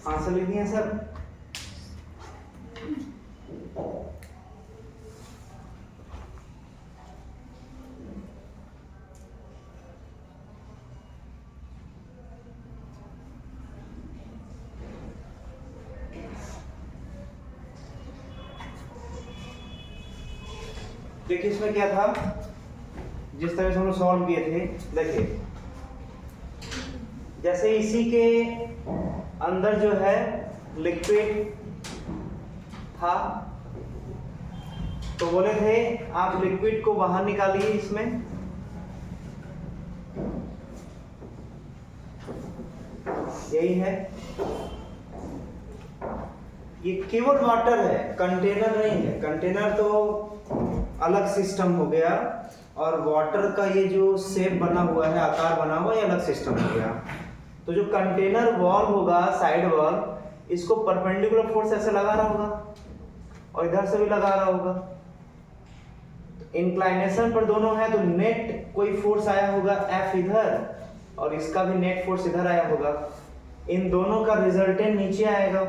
Answer लिख दिए sir. देखिए इसमें क्या था, जिस तरह से हम लोग सॉल्व किए थे। देखिए जैसे इसी के अंदर जो है लिक्विड था, तो बोले थे आप लिक्विड को बाहर निकालिए इसमें। यही है, ये केवल वाटर है, कंटेनर नहीं है। कंटेनर तो अलग सिस्टम हो गया, और वाटर का ये जो शेप बना हुआ है, आकार बना हुआ, ये अलग सिस्टम हो गया। तो जो कंटेनर वॉल होगा, साइड वॉल, इसको परपेंडिकुलर फोर्स ऐसे लगा रहा होगा और इधर से भी लगा रहा होगा। इंक्लाइनेशन पर दोनों है, तो नेट कोई फोर्स आया होगा F इधर, और इसका भी नेट फोर्स इधर आया होगा। इन दोनों का रिजल्टेंट नीचे आएगा,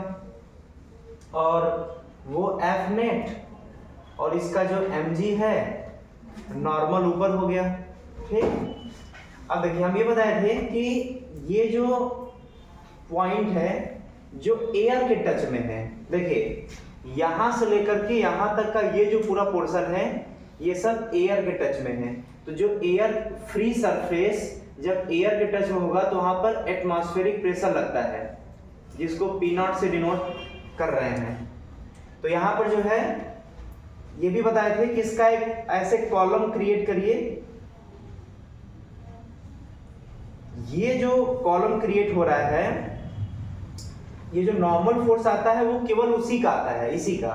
और वो F नेट और इसका जो mg है नॉर्मल ऊपर हो गया। ठीक, अब देखिए हम ये बताए थे कि ये जो पॉइंट है जो एयर के टच में है, देखिए यहां से लेकर के यहां तक का ये जो पूरा पोर्शन है, ये सब एयर के टच में है। तो जो एयर फ्री सरफेस जब एयर के टच में होगा, तो वहां पर एटमॉस्फेरिक प्रेशर लगता है, जिसको P0 से डिनोट कर रहे हैं। तो यहां पर जो है ये भी बताए थे कि इसका एक ऐसे कॉलम क्रिएट करिए। ये जो कॉलम क्रिएट हो रहा है, ये जो नॉर्मल फोर्स आता है वो केवल उसी का आता है, इसी का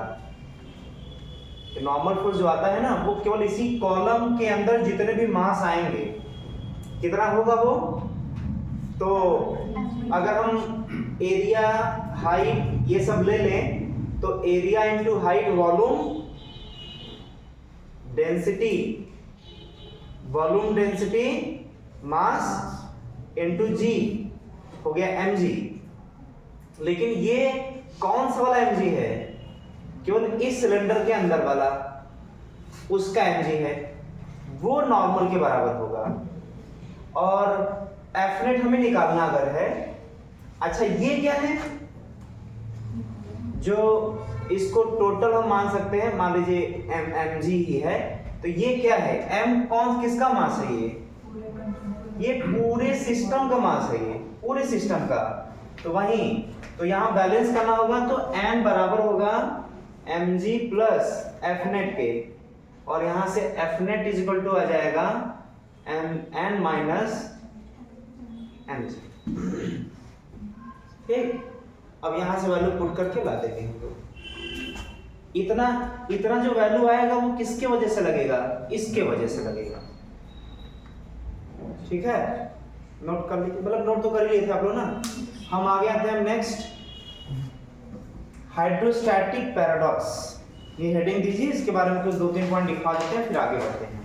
नॉर्मल फोर्स जो आता है ना, वो केवल इसी कॉलम के अंदर जितने भी मास आएंगे, कितना होगा वो। तो अगर हम एरिया, हाइट ये सब ले लें, तो area into height volume density, volume density mass into g हो गया mg। लेकिन ये कौन सा वाला mg है, केवल इस सिलेंडर के अंदर वाला, उसका mg है, वो नॉर्मल के बराबर होगा। और F नेट हमें निकालना अगर है। अच्छा ये क्या है, जो इसको टोटल हम मान सकते हैं, मान लीजिए mg ही है, तो ये क्या है, m कौन किसका मास है, ये पूरे सिस्टम का मास है, ये पूरे सिस्टम का। तो वहीं तो यहां बैलेंस करना होगा, तो n बराबर होगा mg प्लस F नेट के, और यहां से F net is equal to आ जाएगा n माइनस mg। ठीक, अब यहां से वैल्यू पुट करके ला देंगे हम लोग। इतना इतना जो वैल्यू आएगा वो किसके वजह से लगेगा, इसके वजह से लगेगा। ठीक है, नोट कर लीजिए, मतलब नोट तो कर लिए थे आप लोग ना। हम आगे आते हैं नेक्स्ट, हाइड्रोस्टैटिक पैराडॉक्स। ये हेडिंग दीजिए, इसके बारे में कुछ 2-3 पॉइंट दिखा देते हैं, फिर आगे बढ़ते हैं।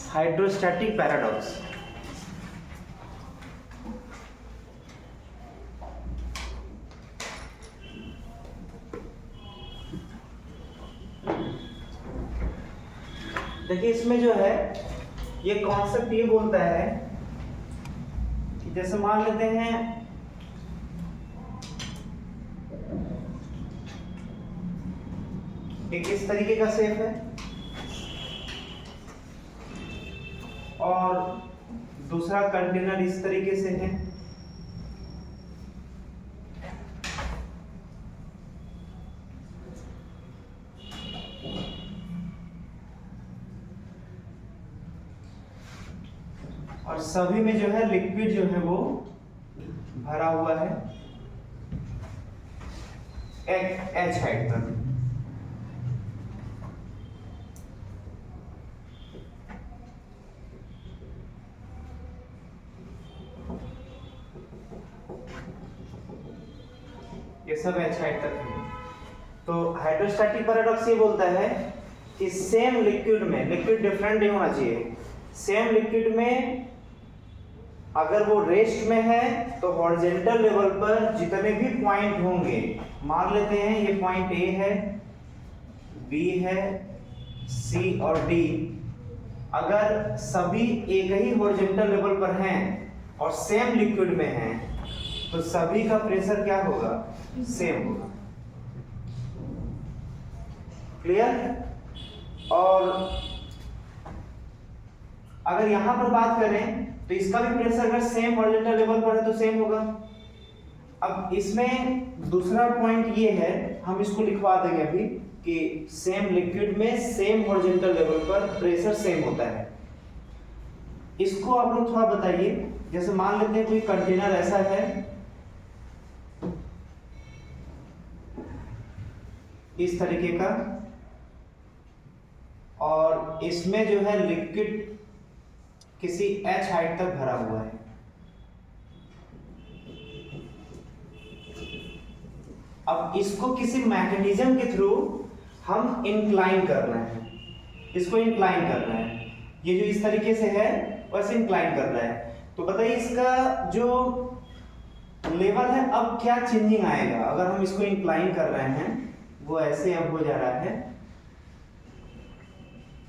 Hydrostatic paradox. देखिए इसमें जो है ये कॉन्सेप्ट ये बोलता है कि जैसे मान लेते हैं एक इस तरीके का शेप है, और दूसरा कंटेनर इस तरीके से है। और सभी में जो है लिक्विड जो है वो भरा हुआ है H हाइट तक। सब h हाइट तक है। तो हाइड्रोस्टैटिक पैराडॉक्स ये बोलता है कि सेम लिक्विड में, लिक्विड डिफरेंट नहीं होना चाहिए, सेम लिक्विड में अगर वो रेस्ट में है तो हॉरिजॉन्टल लेवल पर जितने भी पॉइंट होंगे, मान लेते हैं ये पॉइंट ए है, बी है, सी और डी, अगर सभी एक ही हॉरिजॉन्टल लेवल पर हैं और सेम लिक्विड में हैं तो सभी का प्रेशर क्या होगा, सेम होगा। क्लियर। और अगर यहां पर बात करें तो इसका भी प्रेशर अगर सेम हॉरिजॉन्टल लेवल पर है तो सेम होगा। अब इसमें दूसरा पॉइंट ये है, हम इसको लिखवा देंगे अभी कि सेम लिक्विड में सेम हॉरिजॉन्टल लेवल पर प्रेशर सेम होता है। इसको आप लोग थोड़ा बताइए, जैसे मान लेते हैं कोई कंटेनर ऐसा है, इस तरीके का, और इसमें जो है लिक्विड किसी h हाइट तक भरा हुआ है। अब इसको किसी मैकेनिज्म के थ्रू हम इंक्लाइन कर रहे हैं, इसको इंक्लाइन कर रहे हैं, ये जो इस तरीके से है वैसे इंक्लाइन कर रहा है। तो बताइए इसका जो लेवल है अब क्या चेंजिंग आएगा, अगर हम इसको इंक्लाइन कर रहे हैं, वो ऐसे अब हो जा रहा है,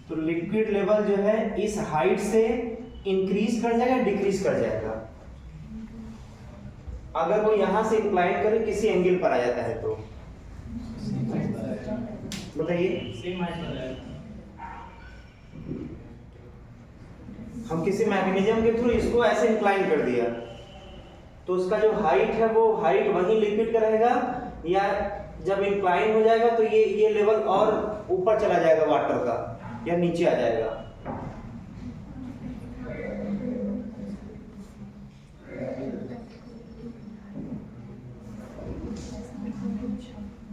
तो लिक्विड लेवल जो है इस हाइट से इंक्रीज कर जाएगा, डिक्रीज कर जाएगा। अगर वो यहां से इंक्लाइन करे किसी एंगल पर आ जाता है तो बताइए, हम किसी मैकेनिज्म के थ्रू इसको ऐसे इंक्लाइन कर दिया तो उसका जो हाइट है वो हाइट वही लिक्विड का रहेगा, या जब इंक्लाइन हो जाएगा तो ये लेवल और ऊपर चला जाएगा वाटर का, या नीचे आ जाएगा।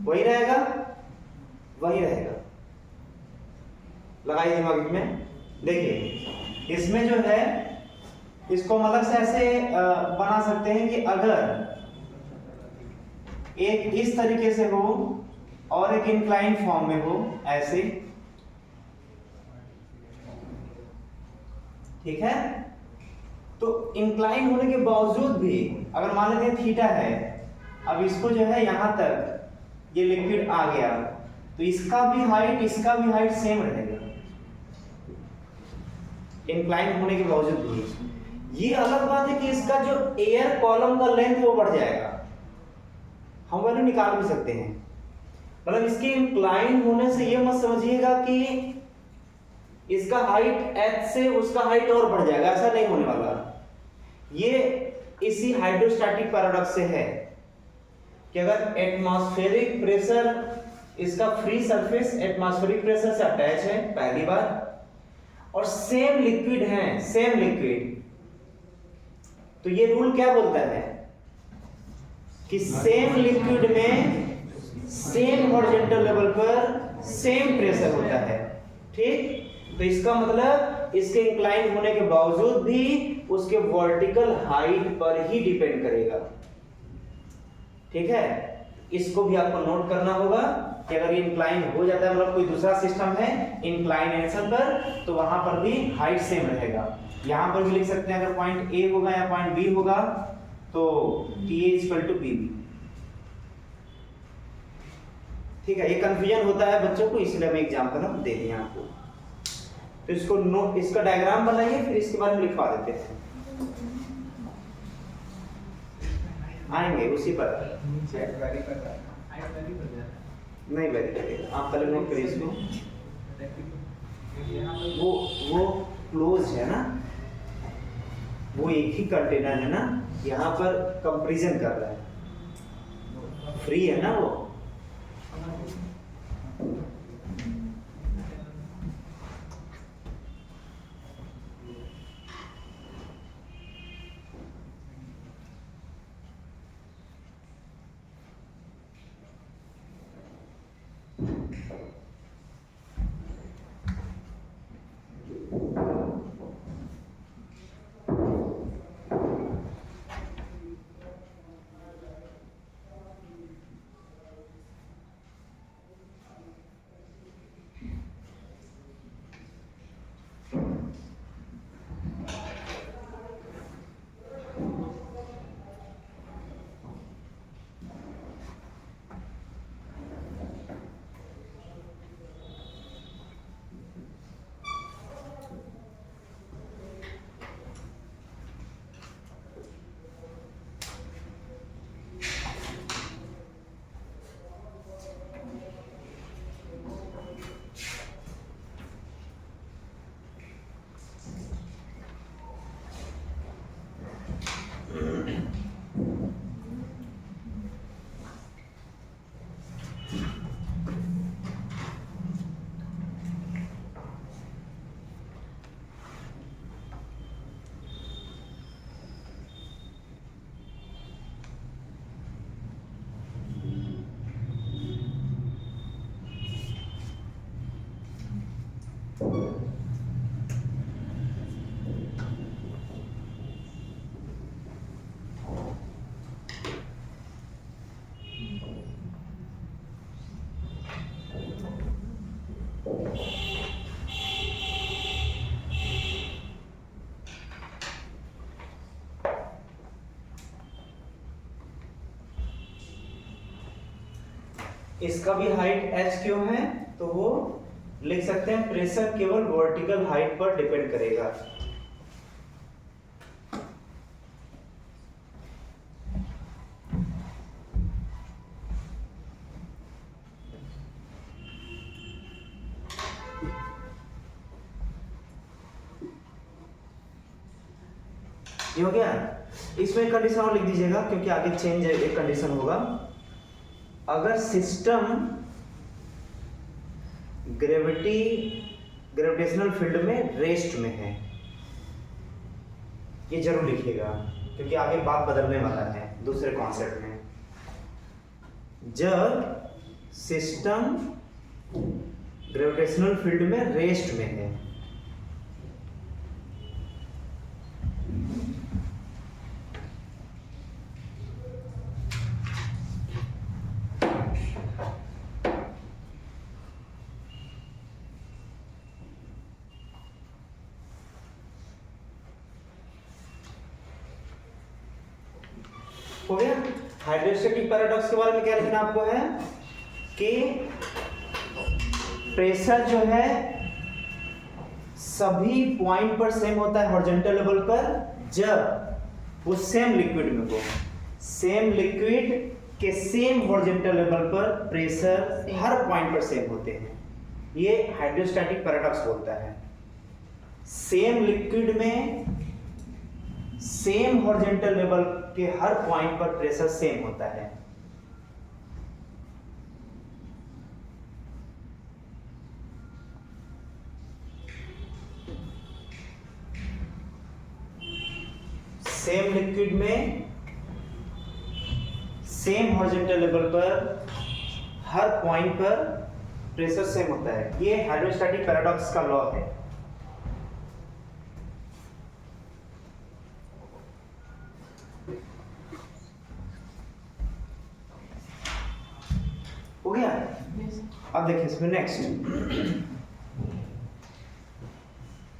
वही रहेगा, वही रहेगा। लगाइए दिमाग में। देखिए इसमें जो है इसको मतलब से ऐसे बना सकते हैं कि अगर एक इस तरीके से हो और एक इंक्लाइन फॉर्म में हो, ऐसे, ठीक है। तो इंक्लाइन होने के बावजूद भी अगर मान लेते हैं थीटा है, अब इसको जो है यहां तक ये लिक्विड आ गया तो इसका भी हाइट सेम रहेगा इंक्लाइन होने के बावजूद भी। ये अलग बात है कि इसका जो एयर कॉलम का लेंथ वो बढ़ जाएगा, हम वैल्यू निकाल भी सकते हैं। मतलब इसके इंक्लाइन होने से ये मत समझिएगा कि इसका हाइट h से उसका हाइट और बढ़ जाएगा, ऐसा नहीं होने वाला। ये इसी हाइड्रोस्टैटिक पैराडॉक्स से है कि अगर एटमॉस्फेरिक प्रेशर, इसका फ्री सरफेस एटमॉस्फेरिक प्रेशर से अटैच है पहली बार, और सेम लिक्विड है, सेम लिक्विड, तो ये रूल क्या बोलता है कि सेम लिक्विड में सेम हॉरिजॉन्टल लेवल पर सेम प्रेशर होता है, ठीक। तो इसका मतलब इसके इंक्लाइन होने के बावजूद भी उसके वर्टिकल हाइट पर ही डिपेंड करेगा, ठीक है। इसको भी आपको नोट करना होगा कि अगर ये इंक्लाइन हो जाता है, मतलब कोई दूसरा सिस्टम है इंक्लाइनेशन पर, तो वहां पर भी हाइट सेम रहेगा। यहां पर भी लिख सकते हैं, अगर पॉइंट ए होगा या पॉइंट बी होगा तो TA = PB, ठीक है। ये कंफ्यूजन होता है बच्चों को, इसलिए हम एग्जांपल हम दे दिए आपको। तो इसको नोट, इसका डायग्राम बनाइए, फिर इसके बारे में लिखवा देते हैं, आएंगे उसी पर। नहीं वेरी करेगा, आप पहले नोट करिए इसको। वो क्लोज है ना, वो एक ही कंटेनर है ना, यहाँ पर कंपैरिजन कर रहा है, फ्री है ना वो। इसका भी हाइट h क्यों है, तो वो लिख सकते हैं प्रेशर केवल वर्टिकल हाइट पर डिपेंड करेगा। ये हो गया। इसमें कंडीशन और लिख दीजिएगा क्योंकि आगे चेंज एक कंडीशन होगा। अगर सिस्टम ग्रेविटेशनल फील्ड में रेस्ट में है, ये जरूर लिखिएगा क्योंकि आगे बात बदलने वाला है दूसरे कॉन्सेप्ट में। जब सिस्टम ग्रेविटेशनल फील्ड में रेस्ट में है, हो गया। हाइड्रोस्टैटिक पैराडॉक्स के बारे में क्या लिखना आपको है कि प्रेशर जो है सभी पॉइंट पर सेम होता है हॉरिजॉन्टल लेवल पर, जब वो सेम लिक्विड में हो। सेम लिक्विड के सेम हॉरिजॉन्टल लेवल पर प्रेशर हर पॉइंट पर सेम होते हैं, ये हाइड्रोस्टैटिक पैराडॉक्स बोलता है। सेम लिक्विड में सेम हॉरिजॉन्टल लेवल के हर पॉइंट पर प्रेशर सेम होता है। सेम लिक्विड में सेम हॉरिजॉन्टल लेवल पर हर पॉइंट पर प्रेशर सेम होता है, ये हाइड्रोस्टैटिक पैराडॉक्स का लॉ है। हो गया। अब देखिए इसमें नेक्स्ट,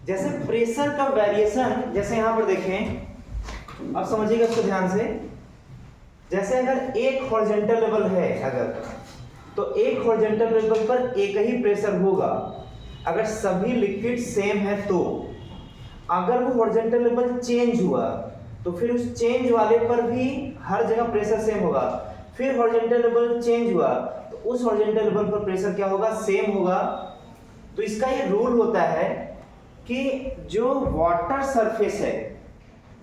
जैसे प्रेशर का वेरिएशन, जैसे यहां पर देखें, अब समझिएगा इसको ध्यान से। जैसे अगर एक हॉरिजॉन्टल लेवल है, अगर तो एक हॉरिजॉन्टल लेवल पर एक ही प्रेशर होगा अगर सभी लिक्विड सेम है। तो अगर वो हॉरिजॉन्टल लेवल चेंज हुआ तो फिर उस चेंज वाले पर भी हर जगह प्रेशर सेम होगा। फिर हॉरिजॉन्टल लेवल चेंज हुआ तो उस हॉरिजॉन्टल लेवल पर प्रेशर क्या होगा, सेम होगा। तो इसका ये रूल होता है कि जो वाटर सरफेस है,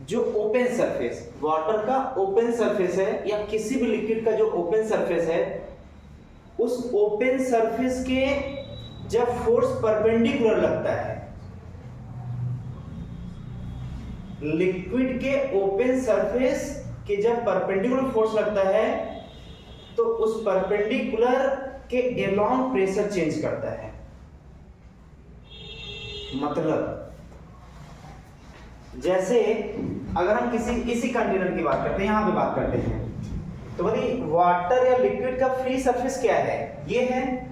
जो ओपन सरफेस, वाटर का ओपन सरफेस है या किसी भी लिक्विड का जो ओपन सरफेस है, उस ओपन सरफेस के जब फोर्स परपेंडिकुलर लगता है, लिक्विड के ओपन सरफेस के जब परपेंडिकुलर फोर्स लगता है तो उस परपेंडिकुलर के एलोंग प्रेशर चेंज करता है। मतलब जैसे अगर हम इसी कंटेनर की बात करते हैं, यहां पे बात करते हैं, तो भाई वाटर या लिक्विड का फ्री सरफेस क्या है, ये है।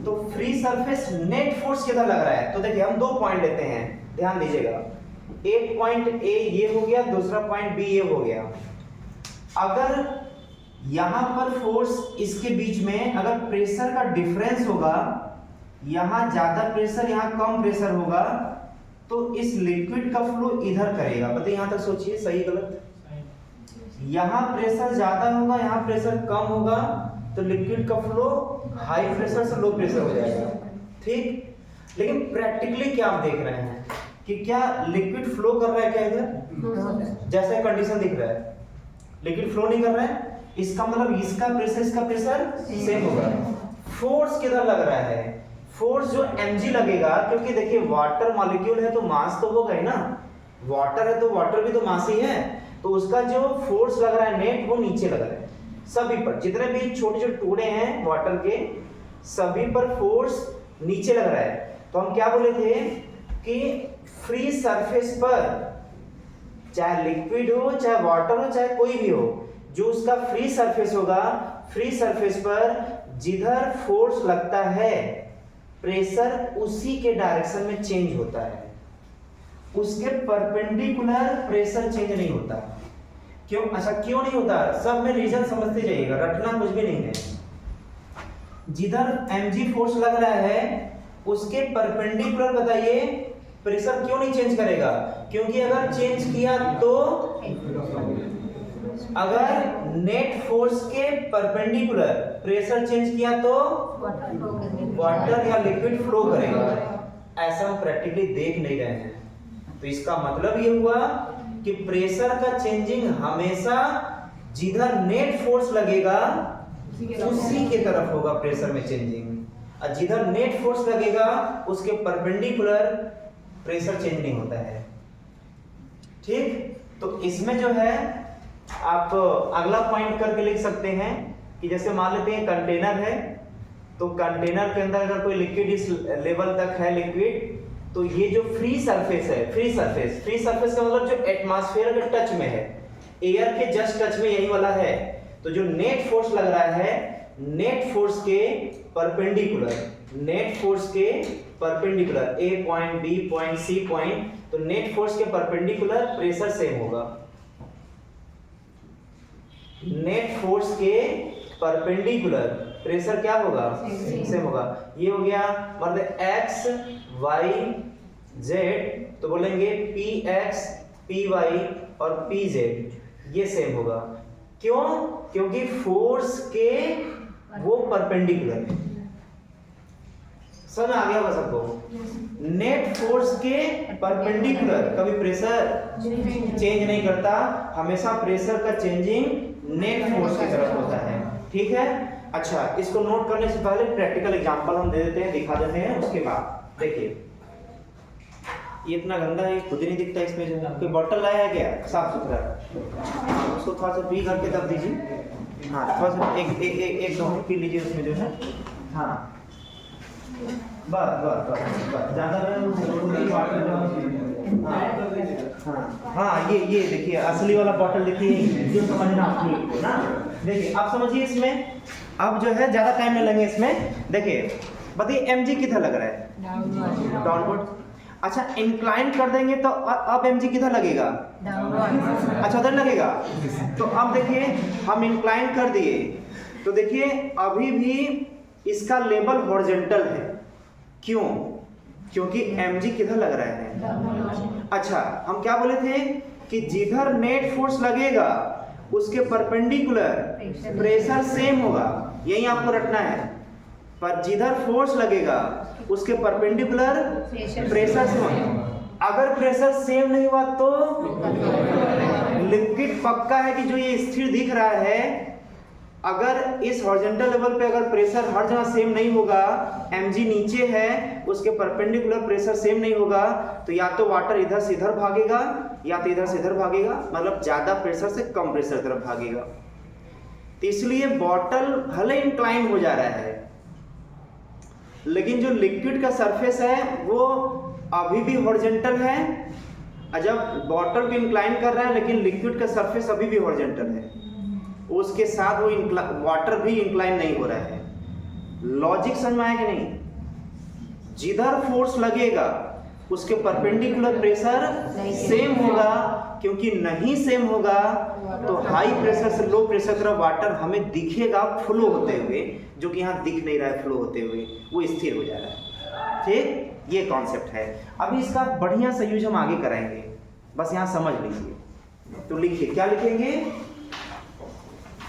तो फ्री सरफेस नेट फोर्स कितना लग रहा है, तो देखिए हम दो पॉइंट लेते हैं, ध्यान दीजिएगा। एक पॉइंट ए ये हो गया, दूसरा पॉइंट बी ये हो गया। अगर यहां पर फोर्स इसके बीच में अगर प्रेशर का डिफरेंस होगा, यहां ज्यादा प्रेशर यहां कम प्रेशर होगा, तो इस लिक्विड का फ्लो इधर करेगा। बताइए यहां तक सोचिए, सही गलत। यहां प्रेशर ज्यादा होगा, यहां प्रेशर कम होगा, तो लिक्विड का फ्लो हाई प्रेशर से लो प्रेशर हो जाएगा, ठीक। लेकिन प्रैक्टिकली क्या आप देख रहे हैं कि क्या लिक्विड फ्लो कर रहा है क्या इधर, जैसा कंडीशन दिख रहा है, लिक्विड फ्लो नहीं कर रहा है। इसका मतलब इसका प्रेशर सेम होगा। फोर्स किधर लग रहा है, फोर्स जो mg लगेगा, क्योंकि देखिए वाटर मॉलिक्यूल है तो मास तो होगा ही ना, वाटर है तो वाटर भी तो मास ही है, तो उसका जो फोर्स लग रहा है नेट, वो नीचे लग रहा है सभी पर। जितने भी छोटे छोटे टुकड़े हैं वाटर के, सभी पर फोर्स नीचे लग रहा है। तो हम क्या बोले थे कि फ्री सरफेस पर, चाहे लिक्विड हो, चाहे वाटर हो, चाहे कोई भी हो, जो उसका फ्री सरफेस होगा, फ्री सरफेस पर जिधर फोर्स लगता है प्रेशर उसी के डायरेक्शन में चेंज होता है, उसके परपेंडिकुलर प्रेशर चेंज नहीं होता। क्यों? अच्छा, क्यों नहीं होता? सब में रीजन समझते जाइएगा, रटना कुछ भी नहीं है। जिधर mg फोर्स लग रहा है उसके परपेंडिकुलर बताइए प्रेशर क्यों नहीं चेंज करेगा? क्योंकि अगर चेंज किया तो, अगर नेट फोर्स के परपेंडिकुलर प्रेशर चेंज किया तो वाटर या लिक्विड फ्लो करेगा। ऐसा हम प्रैक्टिकली देख नहीं रहे हैं, तो इसका मतलब ये हुआ कि प्रेशर का चेंजिंग हमेशा जिधर नेट फोर्स लगेगा उसी के तरफ होगा प्रेशर में चेंजिंग, और जिधर नेट फोर्स लगेगा उसके परपेंडिकुलर प्रेशर चेंज नहीं होता है। ठीक, तो इसमें जो है आप अगला पॉइंट करके लिख सकते हैं कि जैसे मान लेते हैं कंटेनर है, तो कंटेनर के अंदर अगर कोई लिक्विड इस लेवल तक है लिक्विड, तो ये जो फ्री सरफेस है, फ्री सरफेस का मतलब जो एटमॉस्फेयर के टच में है, एयर के जस्ट टच में यही वाला है, तो जो नेट फोर्स लग रहा है, नेट फोर्स के परपेंडिकुलर, नेट फोर्स के perpendicular A point, B point, C point, तो नेट फोर्स के परपेंडिकुलर प्रेशर सेम होगा। नेट फोर्स के परपेंडिकुलर प्रेशर क्या होगा? सेम होगा। ये हो गया मतलब x y z, तो बोलेंगे px py और pz, ये सेम होगा। क्यों? क्योंकि फोर्स के वो परपेंडिकुलर है। समझ आ गया होगा सबको? नेट फोर्स के परपेंडिकुलर कभी प्रेशर चेंज नहीं करता, हमेशा प्रेशर का चेंजिंग नेट फोर्स की तरफ होता है। ठीक है? अच्छा, इसको नोट करने से पहले प्रैक्टिकल एग्जांपल हम दे देते हैं, दिखा देते हैं। उसके बाद देखिए, ये इतना गंदा है, खुद ही नहीं दिखता इसमें जो है। कोई बॉटल लाया है क्या साफ सुथरा? उसको थोड़ा सा पी करके तब दीजिए। हाँ, थोड़ा सा एक दो पी लीजिए उसमें जो है। हाँ, बस ज़्यादा हाँ, ये देखिए असली वाला बॉटल देखिए, जो समझना आपको ना। देखिए आप समझिए इसमें, अब जो है ज़्यादा टाइम नहीं लगेगा इसमें। देखिए बताइए mg किधर लग रहा है? डाउनवर्ड। अच्छा, इंक्लाइन कर देंगे तो अब mg किधर लगेगा? अच्छा, उधर लगेगा। तो अब देखिए हम इंक्लाइन कर दिए, तो देखिए अभी भी इसका लेवल हॉरिजॉन्टल है। क्यों? क्योंकि mg किधर लग रहा है? अच्छा, हम क्या बोले थे कि जिधर नेट फोर्स लगेगा उसके परपेंडिकुलर प्रेशर सेम होगा, यही आपको रटना है। पर जिधर फोर्स लगेगा उसके परपेंडिकुलर प्रेशर सेम होगा। अगर प्रेशर सेम नहीं हुआ तो लिक्विड पक्का है कि जो ये स्थिर दिख रहा है, अगर इस हॉरिजॉन्टल लेवल पे अगर प्रेशर हर जगह सेम नहीं होगा, mg नीचे है, उसके परपेंडिकुलर प्रेशर सेम नहीं होगा, तो या तो वाटर इधर से इधर भागेगा या तो इधर से इधर भागेगा, मतलब ज्यादा प्रेशर से कम प्रेशर तरफ भागेगा। तो इसलिए बॉटल भले इंक्लाइन हो जा रहा है, लेकिन जो लिक्विड का सरफेस है वो अभी भी हॉरिजॉन्टल है। जब बॉटल भी इंक्लाइन कर रहा है लेकिन लिक्विड का सरफेस अभी भी हॉरिजॉन्टल है, उसके साथ वो वाटर भी इंक्लाइन नहीं हो रहा है। लॉजिक समझ में आया कि नहीं? जिधर फोर्स लगेगा उसके परपेंडिकुलर प्रेशर सेम होगा, क्योंकि नहीं सेम होगा तो हाई प्रेशर से लो प्रेशर तरफ वाटर हमें दिखेगा फ्लो होते हुए, जो कि यहाँ दिख नहीं रहा है फ्लो होते हुए, वो स्थिर हो जा रहा है। ठीक, ये कॉन्सेप्ट है। अभी इसका बढ़िया सा यूज हम आगे कराएंगे, बस यहाँ समझ लीजिए। तो लिखिए, क्या लिखेंगे?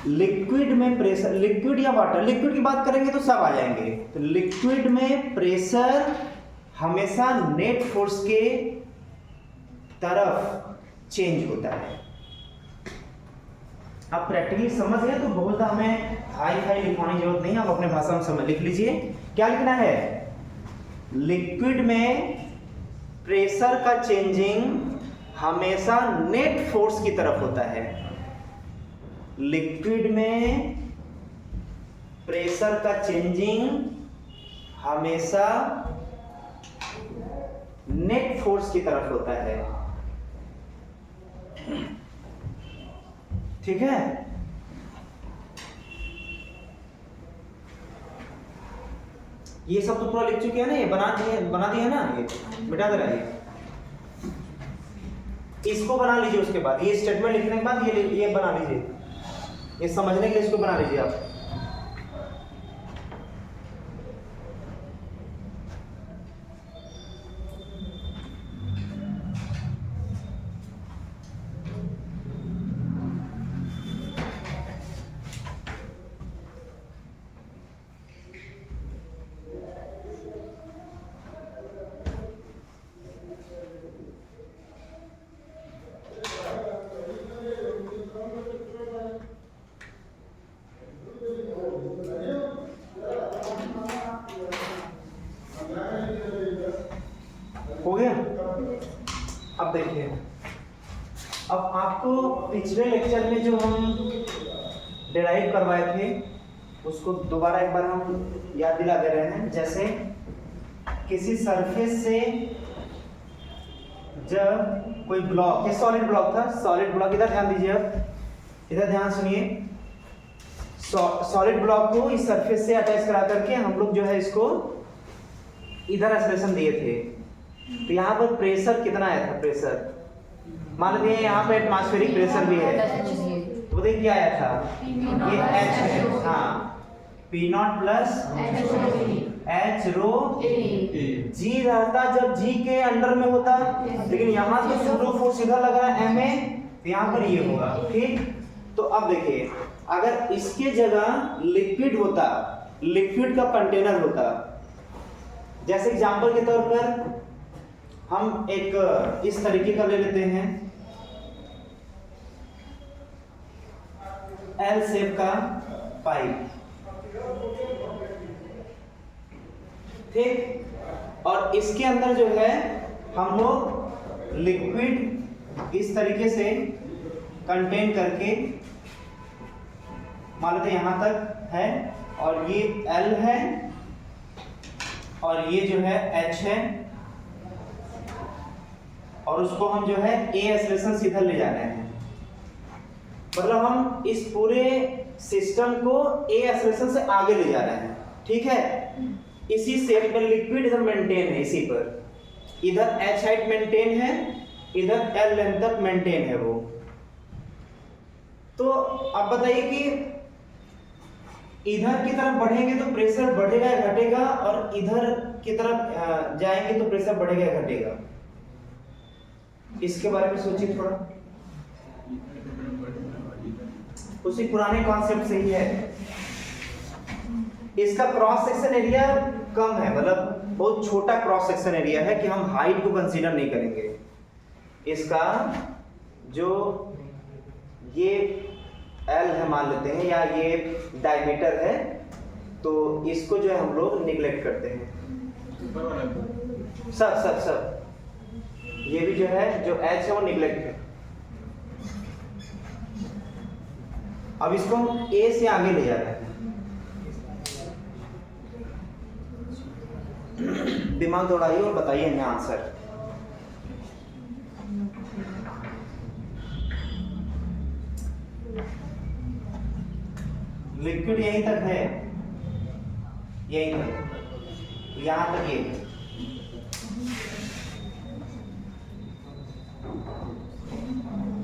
लिक्विड में प्रेशर, लिक्विड या वाटर, लिक्विड की बात करेंगे तो सब आ जाएंगे। तो लिक्विड में प्रेशर हमेशा नेट फोर्स के तरफ चेंज होता है। आप प्रैक्टिकली समझ गए तो बहुत हमें हाई फाई लिखवाने की जरूरत नहीं है, आप अपने भाषा में समझ लिख लीजिए। क्या लिखना है? लिक्विड में प्रेशर का चेंजिंग हमेशा नेट फोर्स की तरफ होता है। लिक्विड में प्रेशर का चेंजिंग हमेशा नेट फोर्स की तरफ होता है। ठीक है, ये सब तो पूरा लिख चुके हैं ना, ये बना दिया ना, ये मिटा दे रहा है। इसको बना लीजिए, उसके बाद ये स्टेटमेंट लिखने के बाद ये बना लीजिए, ये समझने के लिए इसको बना लीजिए आप। हो गया। अब देखिए, अब आपको पिछले लेक्चर में जो हम डिराइव करवाए थे उसको दोबारा एक बार हम याद दिला दे रहे हैं। जैसे किसी सरफेस से जब कोई ब्लॉक, ये सॉलिड ब्लॉक था, सॉलिड ब्लॉक, इधर ध्यान दीजिए, अब इधर ध्यान सुनिए। सॉलिड ब्लॉक को इस सरफेस से अटैच करा करके हम लोग जो है इसको इधर एक्सेलरेशन दिए थे। तो यहाँ पर प्रेशर कितना आया था? प्रेशर मान लीजिए यहाँ पे एटमॉस्फेरिक प्रेशर भी है, तो देखिए क्या आया था, ये H है, हाँ, P0 plus H rho G रहता जब G के अंडर में होता, लेकिन यहाँ तो सूडो फोर्स सीधा लग रहा है MA, तो यहाँ पर ये होगा। ठीक, तो अब देखिए, अगर इसके जगह लिक्विड होता, लिक्विड का कंटेनर होता, जैसे एग्जांपल के तौर पर हम एक इस तरीके का ले लेते हैं, L शेप का पाइप, ठीक, और इसके अंदर जो है हम लोग लिक्विड इस तरीके से कंटेन करके मान लेते हैं यहाँ तक है, और ये L है और ये जो है H है, और उसको हम जो है A एक्सेलरेशन सीधा ले जा रहे हैं। मतलब हम इस पूरे सिस्टम को A एक्सेलरेशन से आगे ले जा रहे हैं। ठीक है, इसी शेप में लिक्विड इधर मेंटेन है, इसी पर इधर H हाइट मेंटेन है, इधर L लेंथ तक मेंटेन है वो। तो अब बताइए कि इधर की तरफ बढ़ेंगे तो प्रेशर बढ़ेगा या घटेगा, और इधर की तरफ जाएंगे तो प्रेशर बढ़ेगा या घटेगा? इसके बारे में सोचिए थोड़ा, उसी पुराने कॉन्सेप्ट से ही है। इसका क्रॉस सेक्शन एरिया कम है, मतलब बहुत छोटा क्रॉस सेक्शन एरिया है कि हम हाइट को कंसीडर नहीं करेंगे। इसका जो ये L है मान लेते हैं, या ये डायमीटर है, तो इसको जो है हम लोग निगलेक्ट करते हैं। सब ये भी जो है, जो H है वो निगलेक्ट है। अब इसको हम A से आगे ले जा रहे हैं। दिमाग दौड़ाइए और बताइए हमें आंसर। लिक्विड यहीं तक है, यहीं तक, यहां तक ये।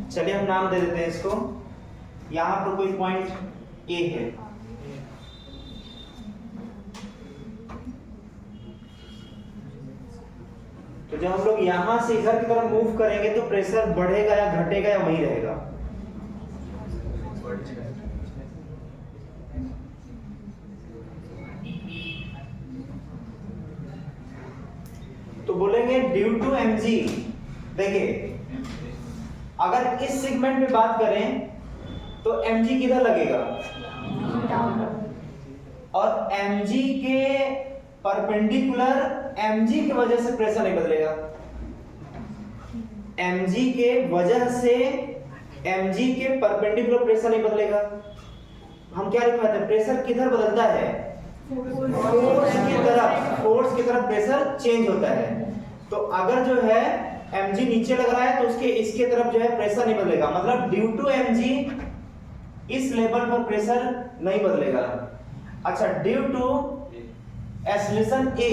चलिए हम नाम दे देते हैं इसको, यहां पर कोई पॉइंट A है, तो जब हम लोग यहां से इधर की तरफ मूव करेंगे तो प्रेशर बढ़ेगा या घटेगा या वही रहेगा? तो बोलेंगे ड्यू टू mg। देखिए, अगर इस सेगमेंट में बात करें तो mg किधर लगेगा, और mg के परपेंडिकुलर mg की वजह से प्रेशर नहीं बदलेगा। mg के वजह से mg के परपेंडिकुलर प्रेशर नहीं बदलेगा। हम क्या लिखवाते हैं, प्रेशर किधर बदलता है, फोर्स की तरफ प्रेशर चेंज होता है। तो अगर जो है mg नीचे लग रहा है तो उसके इसके तरफ जो है प्रेशर नहीं बदलेगा, मतलब ड्यू टू mg इस लेवल पर प्रेशर नहीं बदलेगा। अच्छा, ड्यू टू एक्सेलरेशन a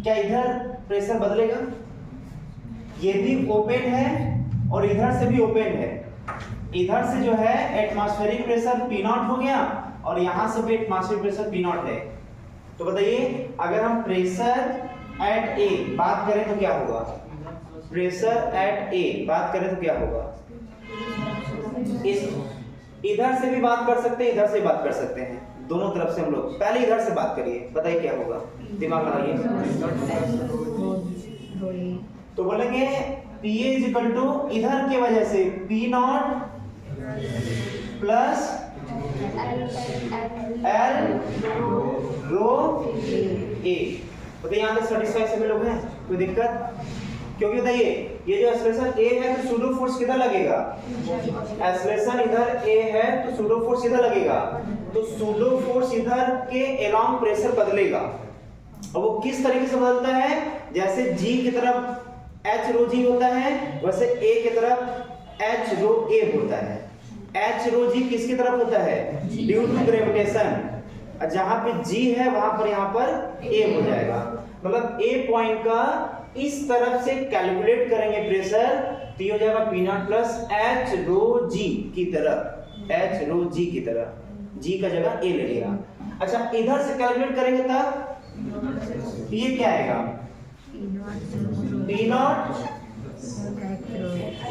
क्या इधर प्रेशर बदलेगा? ये भी ओपन है और इधर से भी ओपन है। इधर से जो है एटमॉस्फेरिक प्रेशर P0 हो गया और यहां से भी एटमॉस्फेरिक प्रेशर P0 है। तो बताइए अगर हम प्रेशर एट ए बात करें तो क्या होगा? प्रेशर एट ए बात करें तो क्या होगा? इस इधर से भी बात कर सकते हैं, इधर से बात कर सकते हैं, दोनों तरफ से हम लोग। पहले इधर से बात करिए, बताइए क्या होगा, दिमाग लगाइए। तो बोलेंगे PA इज इक्वल टू इधर की वजह से P0 plus L rho A। बताइए यहाँ पे सेटिस्फाई सभी लोग हैं, कोई दिक्कत? क्योंकि बताइए ये जो एक्सेलरेशन A है तो सूडो फोर्स किधर लगेगा? एक्सेलरेशन इधर A है तो सूडो फोर्स इधर लगेगा, तो सूडो फोर्स इधर के अलोंग प्रेशर बदलेगा। और वो किस तरीके से बदलता है? जैसे G की तरफ H रो G होता है वैसे A की तरफ H रो A होता है। H रो G किसकी तरफ होता है? Due to gravitation. जहां पे G है वहां पर यहाँ पर A हो जाएगा। मतलब A पॉइंट का इस तरफ से कैलकुलेट करेंगे प्रेशर तो ये हो जाएगा P0 plus H rho G की तरफ, H रो G की तरफ, G का जगह A ले लेगा। अच्छा, इधर से कैलकुलेट करेंगे तब ये क्या आएगा? P0।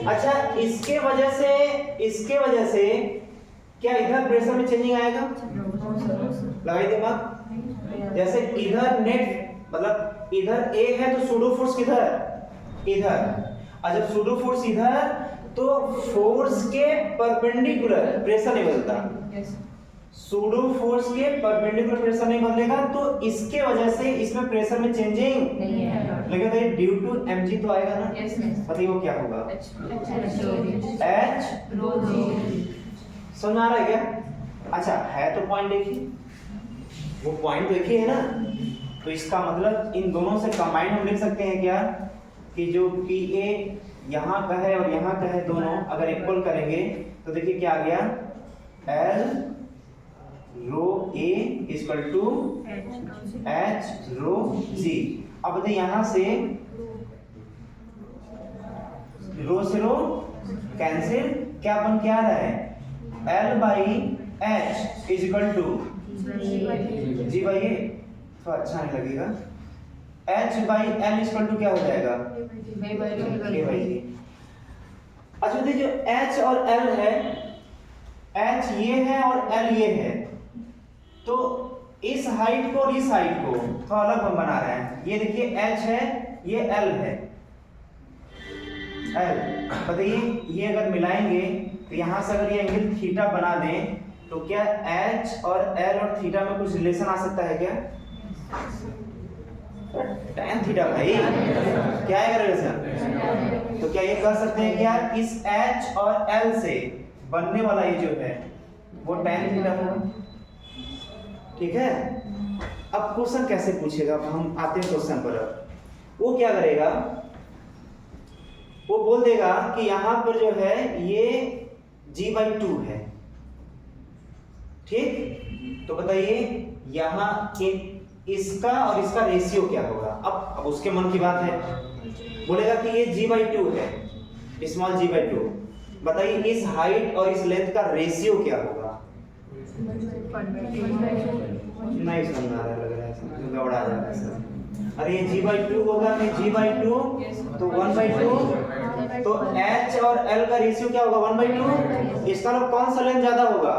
अच्छा, इसके वजह से क्या इधर प्रेशर में चेंजिंग आएगा? लगाइए दिमाग। जैसे इधर नेट मतलब इधर A है तो सूडो फोर्स किधर? इधर। और जब सूडो फोर्स इधर तो फोर्स के परपेंडिकुलर प्रेशर नहीं बदलता, सूडो फोर्स के परपेंडिकुलर प्रेशर नहीं बदलेगा, तो इसके वजह से इसमें प्रेशर में चेंजिंग नहीं है। लेकिन तो ये ड्यू टू mg तो आएगा ना? बताइए वो क्या होगा? h rho g। समझ आ रहा है क्या? अच्छा, है तो पॉइंट देखिए, वो पॉइंट देखिए है ना, तो इसका मतलब इन दोनों से कंबाइन हम लिख सकते हैं क्या कि जो PA यहाँ का है और यहाँ का है दोनों अगर इक्वल करेंगे तो देखिए क्या आ गया? L rho A equal to H rho G। अब बताइए यहाँ से रो से रो कैंसिल, क्या बन क्या आ रहा है? L by H is equal to G by A। तो अच्छा नहीं लगेगा। H by L equal to क्या हो जाएगा? A by G। अच्छा, देखिए जो H और L है, H ये है और L ये है, तो इस हाइट को और इस हाइट को तो अलग हम बना रहे हैं। ये देखिए H है, ये L है, L। बताइए ये अगर मिलाएंगे तो यहाँ से अगर ये एंगल थीटा बना दें तो क्या H और L और थीटा में कुछ रिलेशन आ सकता है क्या? tan थीटा भाई क्या है रिलेशन? तो क्या ये कर सकते हैं क्या इस H और L से बनने वाला ये जो है वो tan थीटा होगा? ठीक है। अब क्वेश्चन कैसे पूछेगा? हम आते हैं क्वेश्चन पर। वो क्या करेगा? वो बोल देगा कि यहां पर जो है ये G/2 है, ठीक? तो बताइए यहां इसका और इसका रेशियो क्या होगा? अब उसके मन की बात है, बोलेगा कि ये G/2 है, स्मॉल G/2। बताइए इस हाइट और इस लेंथ का रेशियो क्या होगा? नहीं समझ आ रहा, लग रहा है गड़बड़ा जा रहा है सर। अरे ये G/2 होगा, नहीं G/2 तो 1/2, तो H और L का रेशियो क्या होगा? 1/2। इसका मतलब कौन सा लेंथ ज्यादा होगा?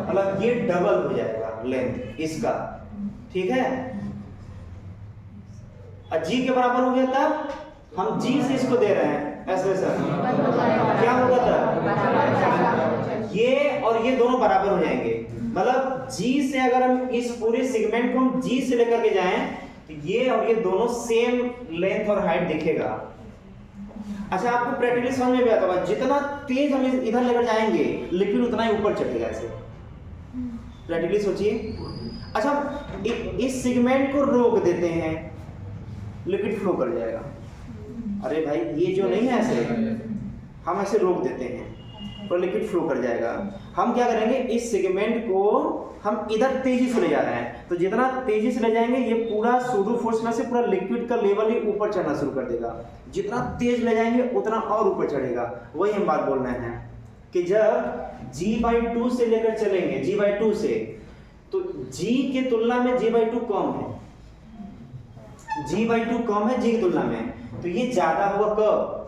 मतलब ये डबल हो जाएगा लेंथ इसका, ठीक है। और G के बराबर हो गया तब हम G से इसको दे रहे हैं ऐसे सर, क्या होगा तब? ये और ये दोनों बराबर हो जाएंगे। मतलब G से अगर हम इस पूरे सेगमेंट को हम G से लेकर के जाएं तो ये और ये दोनों सेम लेंथ और हाइट दिखेगा। अच्छा, आपको प्रैक्टिकली समझ में भी आता होगा, जितना तेज हम इधर लेकर जाएंगे लिक्विड उतना ही ऊपर चढ़ेगा ऐसे। प्रैक्टिकली सोचिए। अच्छा, इस सेगमेंट को रोक देते हैं, लिक्विड फ्लो कर जाएगा। अरे भाई ये जो नहीं है ऐसे, हम ऐसे रोक देते हैं तो लिक्विड फ्लो कर जाएगा। हम क्या करेंगे, इस सेगमेंट को हम इधर तेजी से ले जा रहे हैं, तो जितना तेजी से ले जाएंगे ये पूरा सूडो फोर्स में से पूरा लिक्विड का लेवल ही ऊपर चढ़ना शुरू कर देगा। जितना तेज ले जाएंगे उतना और ऊपर चढ़ेगा। वही हम बात बोल रहे हैं कि जब G/2 से लेकर चलेंगे, G/2 से, तो G के तुलना में G/2 कम है, G/2 कम है G की तुलना में, तो ये ज्यादा होगा कब,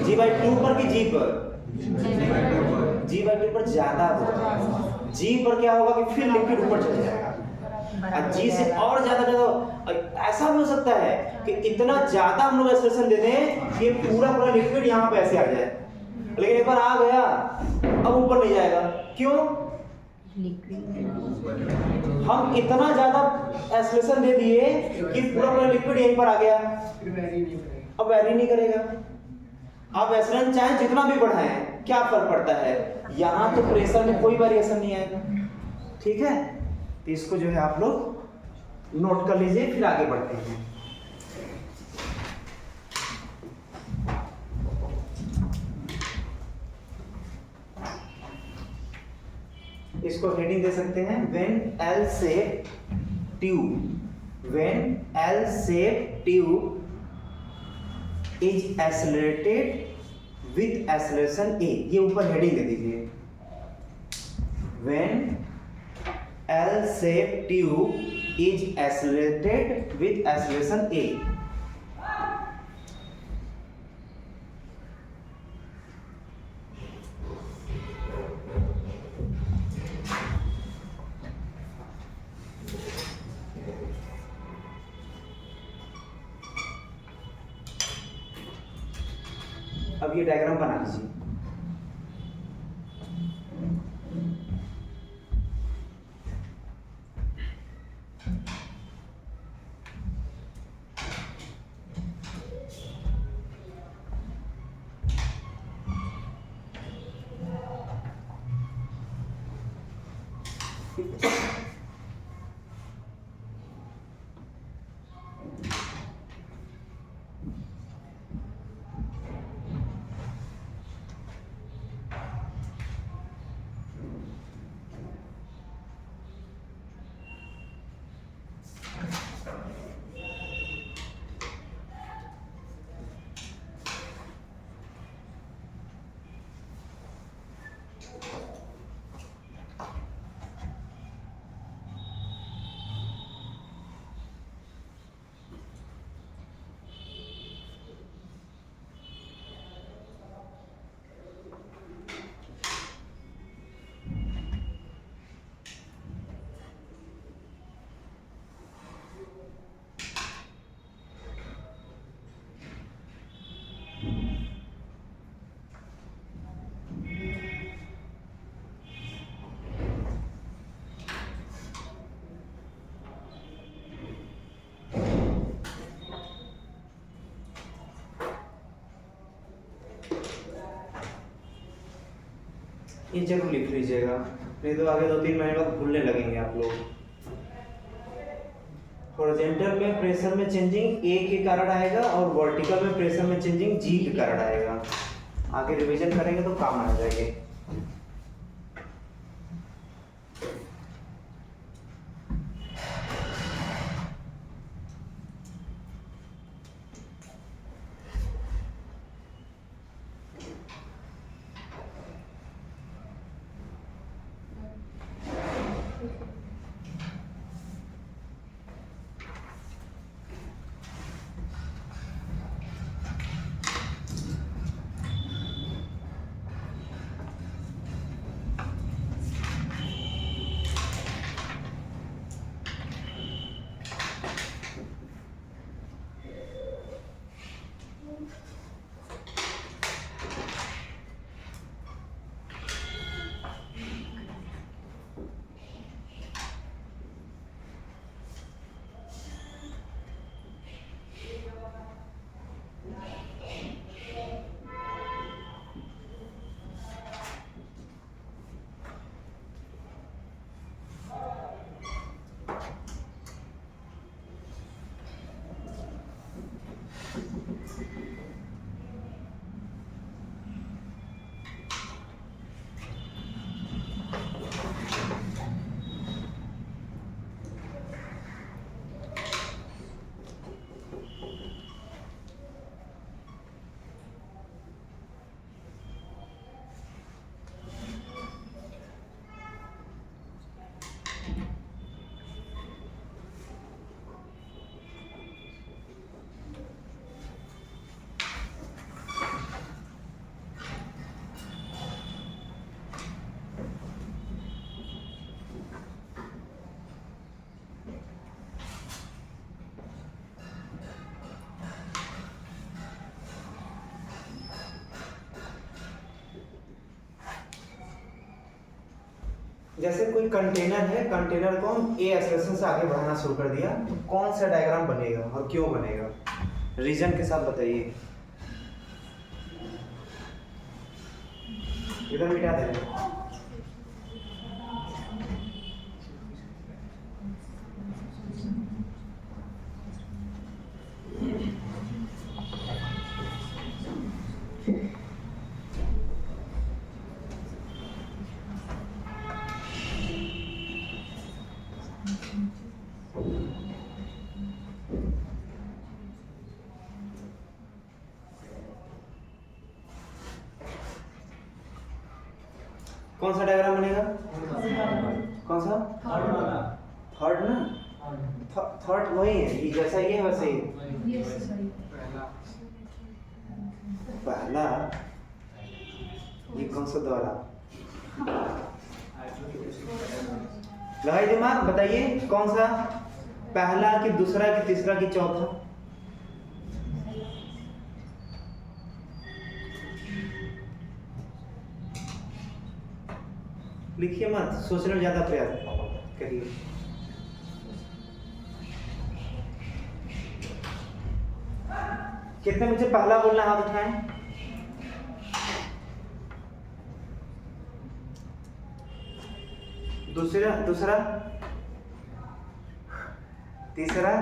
G/2 पर कि G पर, G/2 पर ज्यादा होगा। G पर क्या होगा कि फिर लिक्विड ऊपर चला जाएगा, और G से और ज्यादा। ऐसा भी हो सकता है कि इतना ज्यादा हम लोग एक्सप्रेशन देते हैं कि ये पूरा पूरा लिक्विड यहाँ पे ऐसे आ जाए, लेकिन एक बार आ गया अब ऊपर नहीं जाएगा। क्यों? हम इतना ज्यादा एक्सप्रेशन दे दिए कि पूरा पूरा लिक्विड यहीं पर आ गया, अब वैरी नहीं करेगा। आप एक्सप्रेशन चाहे जितना भी बढ़ाएं, क्या फर्क पड़ता है, यहाँ तो प्रेशर में कोई वेरिएशन नहीं आएगा। ठीक है, तो इसको जो है आप लोग नोट कर लीजिए, फिर आगे बढ़ते हैं। इसको हेडिंग दे सकते हैं, when L shape tube, when L shape tube is accelerated with acceleration A, ये ऊपर हेडिंग दे दीजिए, when L shape tube is accelerated with acceleration A। अब ये डायग्राम बना लीजिए। ये जरूर लिख लीजिएगा, नहीं तो आगे 2-3 महीने बाद भूलने लगेंगे आप लोग। हॉरिजॉन्टल में प्रेशर में चेंजिंग A के कारण आएगा और वर्टिकल में प्रेशर में चेंजिंग G के कारण आएगा। आगे रिवीजन करेंगे तो काम आ जाएंगे। जैसे कोई कंटेनर है, कंटेनर को हम ए एक्सेलरेशन से आगे बढ़ाना शुरू कर दिया, तो कौन सा डायग्राम बनेगा और क्यों बनेगा, रीजन के साथ बताइए। इधर मिटा देना। कौन सा डायग्राम बनेगा? कौन सा? थर्ड ना? थर्ड वही है, ये जैसा ये है वैसे ही। पहला ये कौन सा द्वारा लगाई दिमाग, बताइए कौन सा? पहला कि दूसरा कि तीसरा कि चौथा? लिखिए मत, सोचने में ज्यादा प्रयास करिए। कितने मुझे पहला बोलना, हाथ उठाएं। दूसरा, दूसरा, तीसरा,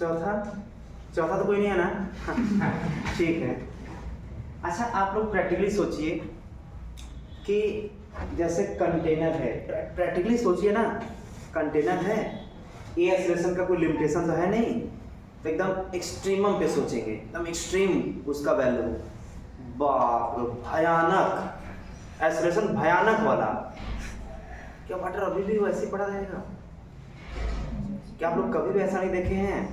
चौथा? चौथा तो कोई नहीं है ना? ठीक है। अच्छा, आप लोग प्रैक्टिकली सोचिए कि जैसे कंटेनर है, प्रैक्टिकली सोचिए ना, कंटेनर है, ए एक्सेलरेशन का कोई लिमिटेशन तो है नहीं, तो एकदम एक्सट्रीमम पे सोचेंगे, एकदम एक्सट्रीम उसका वैल्यू, बाप रे भयानक एक्सेलरेशन, भयानक वाला। क्या वाटर अभी भी वैसे ही पड़ा रहेगा? क्या आप लोग कभी भी ऐसा नहीं देखे हैं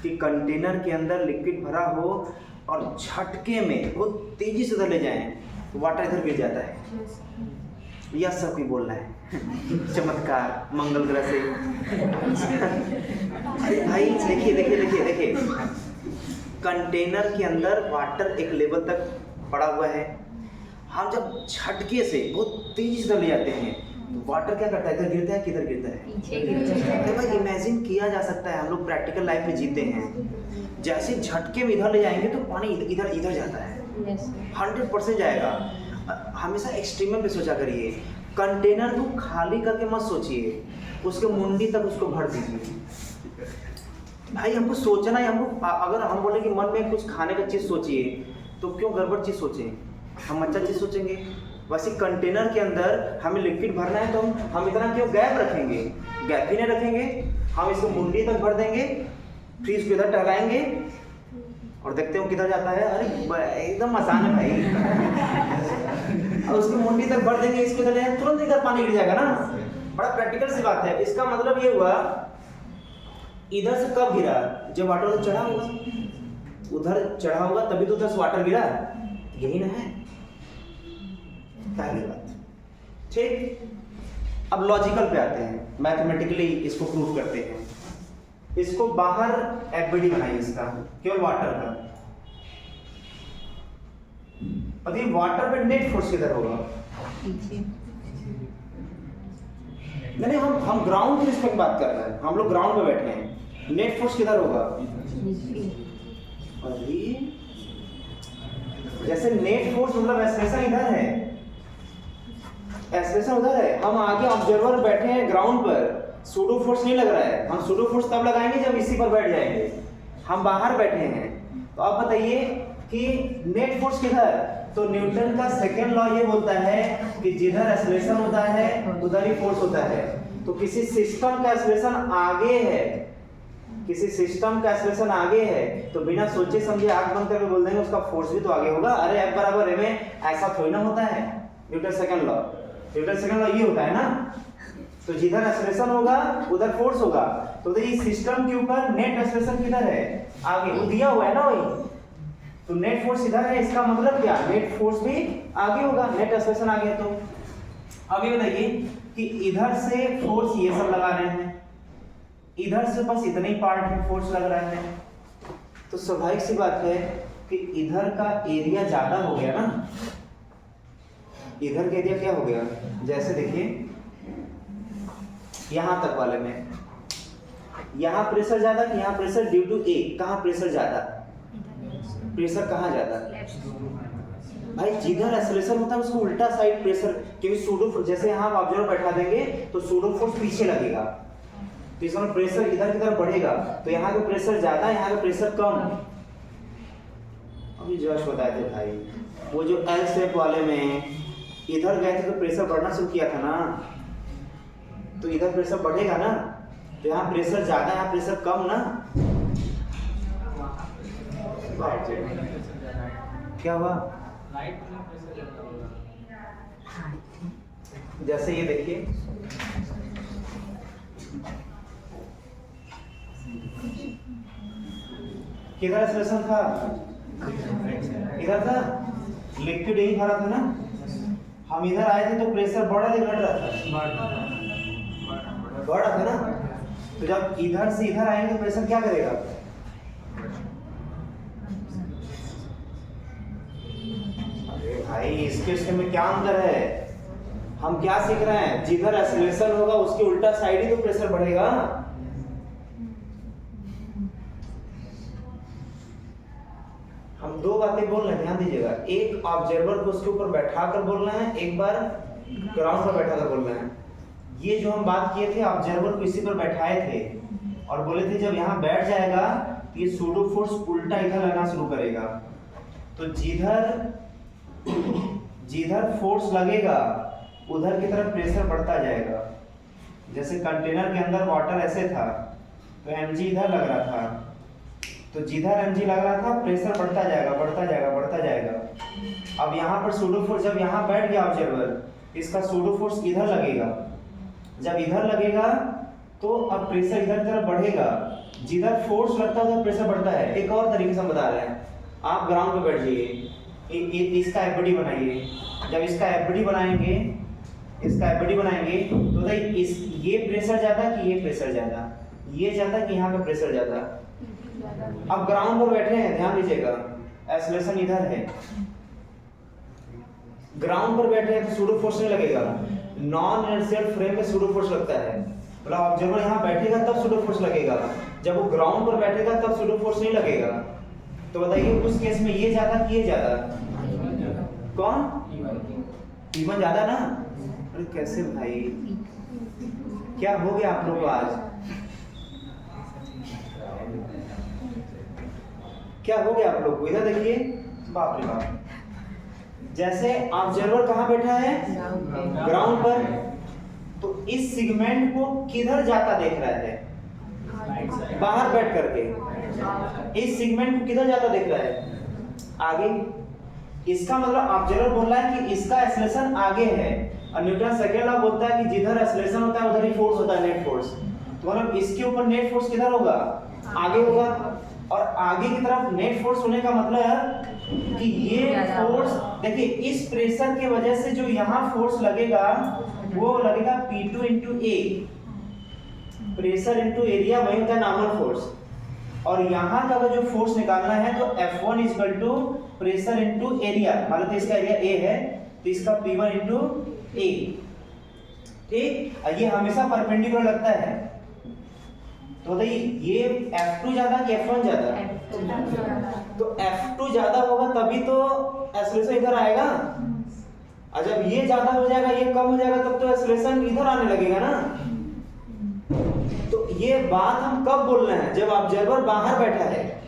कि कंटेनर के अंदर लिक्विड भरा हो और झटके में बहुत तेजी से उधर ले जाएं तो वाटर इधर गिर जाता है? यह सब कोई बोल रहा है चमत्कार मंगल ग्रह से। अरे भाई देखिए देखिए देखिए देखिए, कंटेनर के अंदर वाटर एक लेवल तक पड़ा हुआ है, हम जब झटके से बहुत तेजी से ले जाते हैं तो वाटर क्या करता है, इधर गिरता है, किधर गिरता है? तो भाई इमेजिन किया जा सकता है, हम लोग प्रैक्टिकल लाइफ में जीते हैं, जैसे झटके में इधर ले जाएंगे तो पानी इधर इधर जाता है, 100% जाएगा। हमेशा एक्सट्रीम पे सोचा करिए, कंटेनर को खाली करके मत सोचिए, उसके मुंडी तक उसको भर दीजिए। भाई हमको सोचना है, हमको अगर हम बोले कि मन में कुछ खाने का चीज़ सोचिए तो क्यों गड़बड़ चीज़ सोचें, हम अच्छा चीज़ सोचेंगे। वैसे कंटेनर के अंदर हमें लिक्विड भरना है तो हम इतना क्यों गैप रखेंगे, गैप ही नहीं रखेंगे, हम इसको मुंडी तक भर देंगे, फिर इसको इधर टहलाएंगे और देखते हो किधर जाता है। अरे एकदम आसान है भाई। और उसकी मुंडी तक भर देंगे, इसको इधर तुरंत इधर पानी गिर जाएगा ना। बड़ा प्रैक्टिकल सी बात है। इसका मतलब ये हुआ इधर से कब गिरा, जब वाटर उधर चढ़ा होगा, उधर चढ़ा होगा तभी तो उधर से वाटर गिरा, यही ना है पहली बात। ठीक, अब लॉजिकल पे आते हैं, मैथमेटिकली इसको प्रूव करते हैं। इसको बाहर एफबीडी बनाइए इसका, केवल वाटर का, और ये वाटर पे नेट फोर्स किधर होगा? नहीं, हम ग्राउंड की रिस्पेक्ट बात कर रहे हैं, हम लोग ग्राउंड पे बैठे हैं, नेट फोर्स किधर होगा? अरे जैसे नेट फोर्स मतलब एक्सेलरेशन इधर है, एक्सेलरेशन उधर है, हम आगे ऑब्जर्वर बैठे हैं ग्राउंड पर, सूडो फोर्स नहीं लग रहा है। हम सूडो फोर्स तब लगाएंगे जब इसी पर बैठ जाएंगे, हम बाहर बैठे हैं। तो आप बताइए कि नेट फोर्स किधर? तो न्यूटन का सेकेंड लॉ ये बोलता है कि जिधर एक्सेलरेशन होता है उधर ही फोर्स होता है। तो किसी सिस्टम का एक्सेलरेशन आगे है, किसी सिस्टम का एक्सेलरेशन आगे है तो बिना सोचे समझे आंख बंद करके बोल देंगे उसका फोर्स भी तो आगे होगा। अरे F बराबर m में ऐसा थोड़ी ना होता है। Newton second law, Newton second law ये होता है ना। तो जिधर एक्सेलरेशन होगा उधर फोर्स होगा। तो इस सिस्टम के ऊपर नेट एक्सेलरेशन किधर है? आगे, वो दिया हुआ है ना वही। तो नेट फोर्स इधर है, इसका मतलब क्या? नेट फोर्स भी आगे होगा, नेट एक्सेलरेशन आगे है। तो अब ये बताइए कि इधर से फोर्स ये सब लगा रहे हैं, इधर से बस इतने ही पार्ट में फोर्स लग रहा है, तो स्वाभाविक सी बात है कि इधर का एरिया ज्यादा हो गया ना, इधर के एरिया क्या हो गया, जैसे देखिए यहाँ तक वाले में यहाँ प्रेशर ज्यादा कि यहाँ प्रेशर ड्यू टू ए, कहाँ प्रेशर ज्यादा, प्रेशर कहाँ ज्यादा भाई, जिधर एक्सेलरेशन होता है उसको उल्टा साइड प्रेशर, क्योंकि सूडो जैसे यहाँ आप ऑब्जर्वर बैठा देंगे तो सूडो फोर्स पीछे लगेगा, तो इसमें प्रेशर इधर की तरफ बढ़ेगा, तो यहाँ का प्रेशर ज्यादा, यहाँ का प्रेशर कम। अभी जस्ट बताए थे भाई, वो जो एल शेप वाले में इधर गए थे तो प्रेशर बढ़ना शुरू किया था ना, तो इधर प्रेशर बढ़ेगा ना, तो यहाँ प्रेशर ज्यादा, यहाँ प्रेशर कम ना। क्या हुआ, जैसे ये देखिए किधर एक्सेलरेशन था, इधर था, लिक्विड यही भरा था ना, हम इधर आए थे तो प्रेशर बढ़ा या घट रहा था, बढ़ रहा था ना, तो जब इधर से इधर आएंगे तो प्रेशर क्या करेगा, अरे भाई इसके में क्या अंतर है, हम क्या सीख रहे हैं, जिधर एक्सेलरेशन होगा उसके उल्टा साइड ही तो प्रेशर बढ़ेगा। हम दो बातें बोल रहे हैं, ध्यान दीजिएगा, एक ऑब्जर्वर को उसके ऊपर बैठा कर बोल रहे हैं, एक बार ग्राउंड पर बैठा कर बोल रहे हैं। ये जो हम बात किए थे, ऑब्जर्वर को इसी पर बैठाए थे और बोले थे जब यहाँ बैठ जाएगा तो ये सूडो फोर्स उल्टा इधर लगना शुरू करेगा, तो जिधर फोर्स लगेगा उधर की तरफ प्रेशर बढ़ता जाएगा। जैसे कंटेनर के अंदर वाटर ऐसे था तो mg इधर लग रहा था, तो जिधर mg लग रहा था प्रेशर बढ़ता जाएगा बढ़ता जाएगा बढ़ता जाएगा। अब यहाँ पर सूडो फोर्स, जब यहाँ बैठ गया ऑब्जर्वर, इसका सूडो फोर्स इधर लगेगा, जब इधर लगेगा तो अब प्रेशर इधर की तरफ बढ़ेगा, जिधर फोर्स लगता है उधर प्रेशर बढ़ता है। एक और तरीके से हम बता रहे हैं, आप ग्राउंड पे बैठ जाइए, इसका एफडी बनाइए, जब इसका एफडी बनाएंगे, इसका एफडी बनाएंगे तो भाई ये प्रेशर ज्यादा कि ये प्रेशर ज्यादा, ये ज्यादा कि यहाँ का प्रेशर ज्यादा। अब ग्राउंड पर बैठे हैं, ध्यान दीजिएगा, एक्सेलरेशन इधर है, ग्राउंड पर बैठे हैं तो सूडो फोर्स नहीं लगेगा, नॉन इनर्शियल फ्रेम में सूडो फोर्स लगता है। मतलब ऑब्जर्वर यहाँ बैठेगा तब सूडो फोर्स लगेगा, जब वो ग्राउंड पर बैठेगा तब सूडो फोर्स नहीं लगेगा। तो बताइए उस केस में ये ज्यादा कि ये ज्यादा, कौन, P1 ज्यादा ना। अरे कैसे भाई, क्या हो गया आप लोग को आज, क्या हो गया आप लोग को, इधर देखिए, बाप रे बाप। जैसे ऑब्जर्वर कहाँ बैठा है, ग्राउंड पर, तो इस सेगमेंट को किधर जाता देख रहा है, बाहर बैठ करके इस सेगमेंट को किधर जाता देख रहा है, आगे। इसका मतलब ऑब्जर्वर बोल रहा है कि इसका एक्सेलरेशन आगे है, और न्यूटन सेकंड लॉ बोलता है कि जिधर एक्सेलरेशन होता है उधर ही फोर्स होता है, नेट फोर्स। तो मतलब इसके ऊपर नेट फोर्स किधर होगा, आगे होगा, और आगे की तरफ नेट फोर्स होने का मतलब कि ये फोर्स देखिए, इस प्रेशर की वजह से जो यहाँ फोर्स लगेगा वो लगेगा P2 into A, pressure into area वही होता है नॉर्मल फोर्स। और यहाँ का अगर जो फोर्स निकालना है तो F1 equal to pressure into area, मान लो इसका एरिया A है तो इसका P1 इनटू A, ठीक। ये हमेशा परपेंडिकुलर लगता है, तो बताइए ये F2 ज्यादा कि F1 ज्यादा, तो F2 ज्यादा होगा तभी तो एक्सेलरेशन इधर आएगा, और जब ये ज्यादा हो जाएगा ये कम हो जाएगा तब तो एक्सेलरेशन इधर आने लगेगा ना। तो ये बात हम कब बोल रहे हैं, जब ऑब्जर्वर बाहर बैठा है,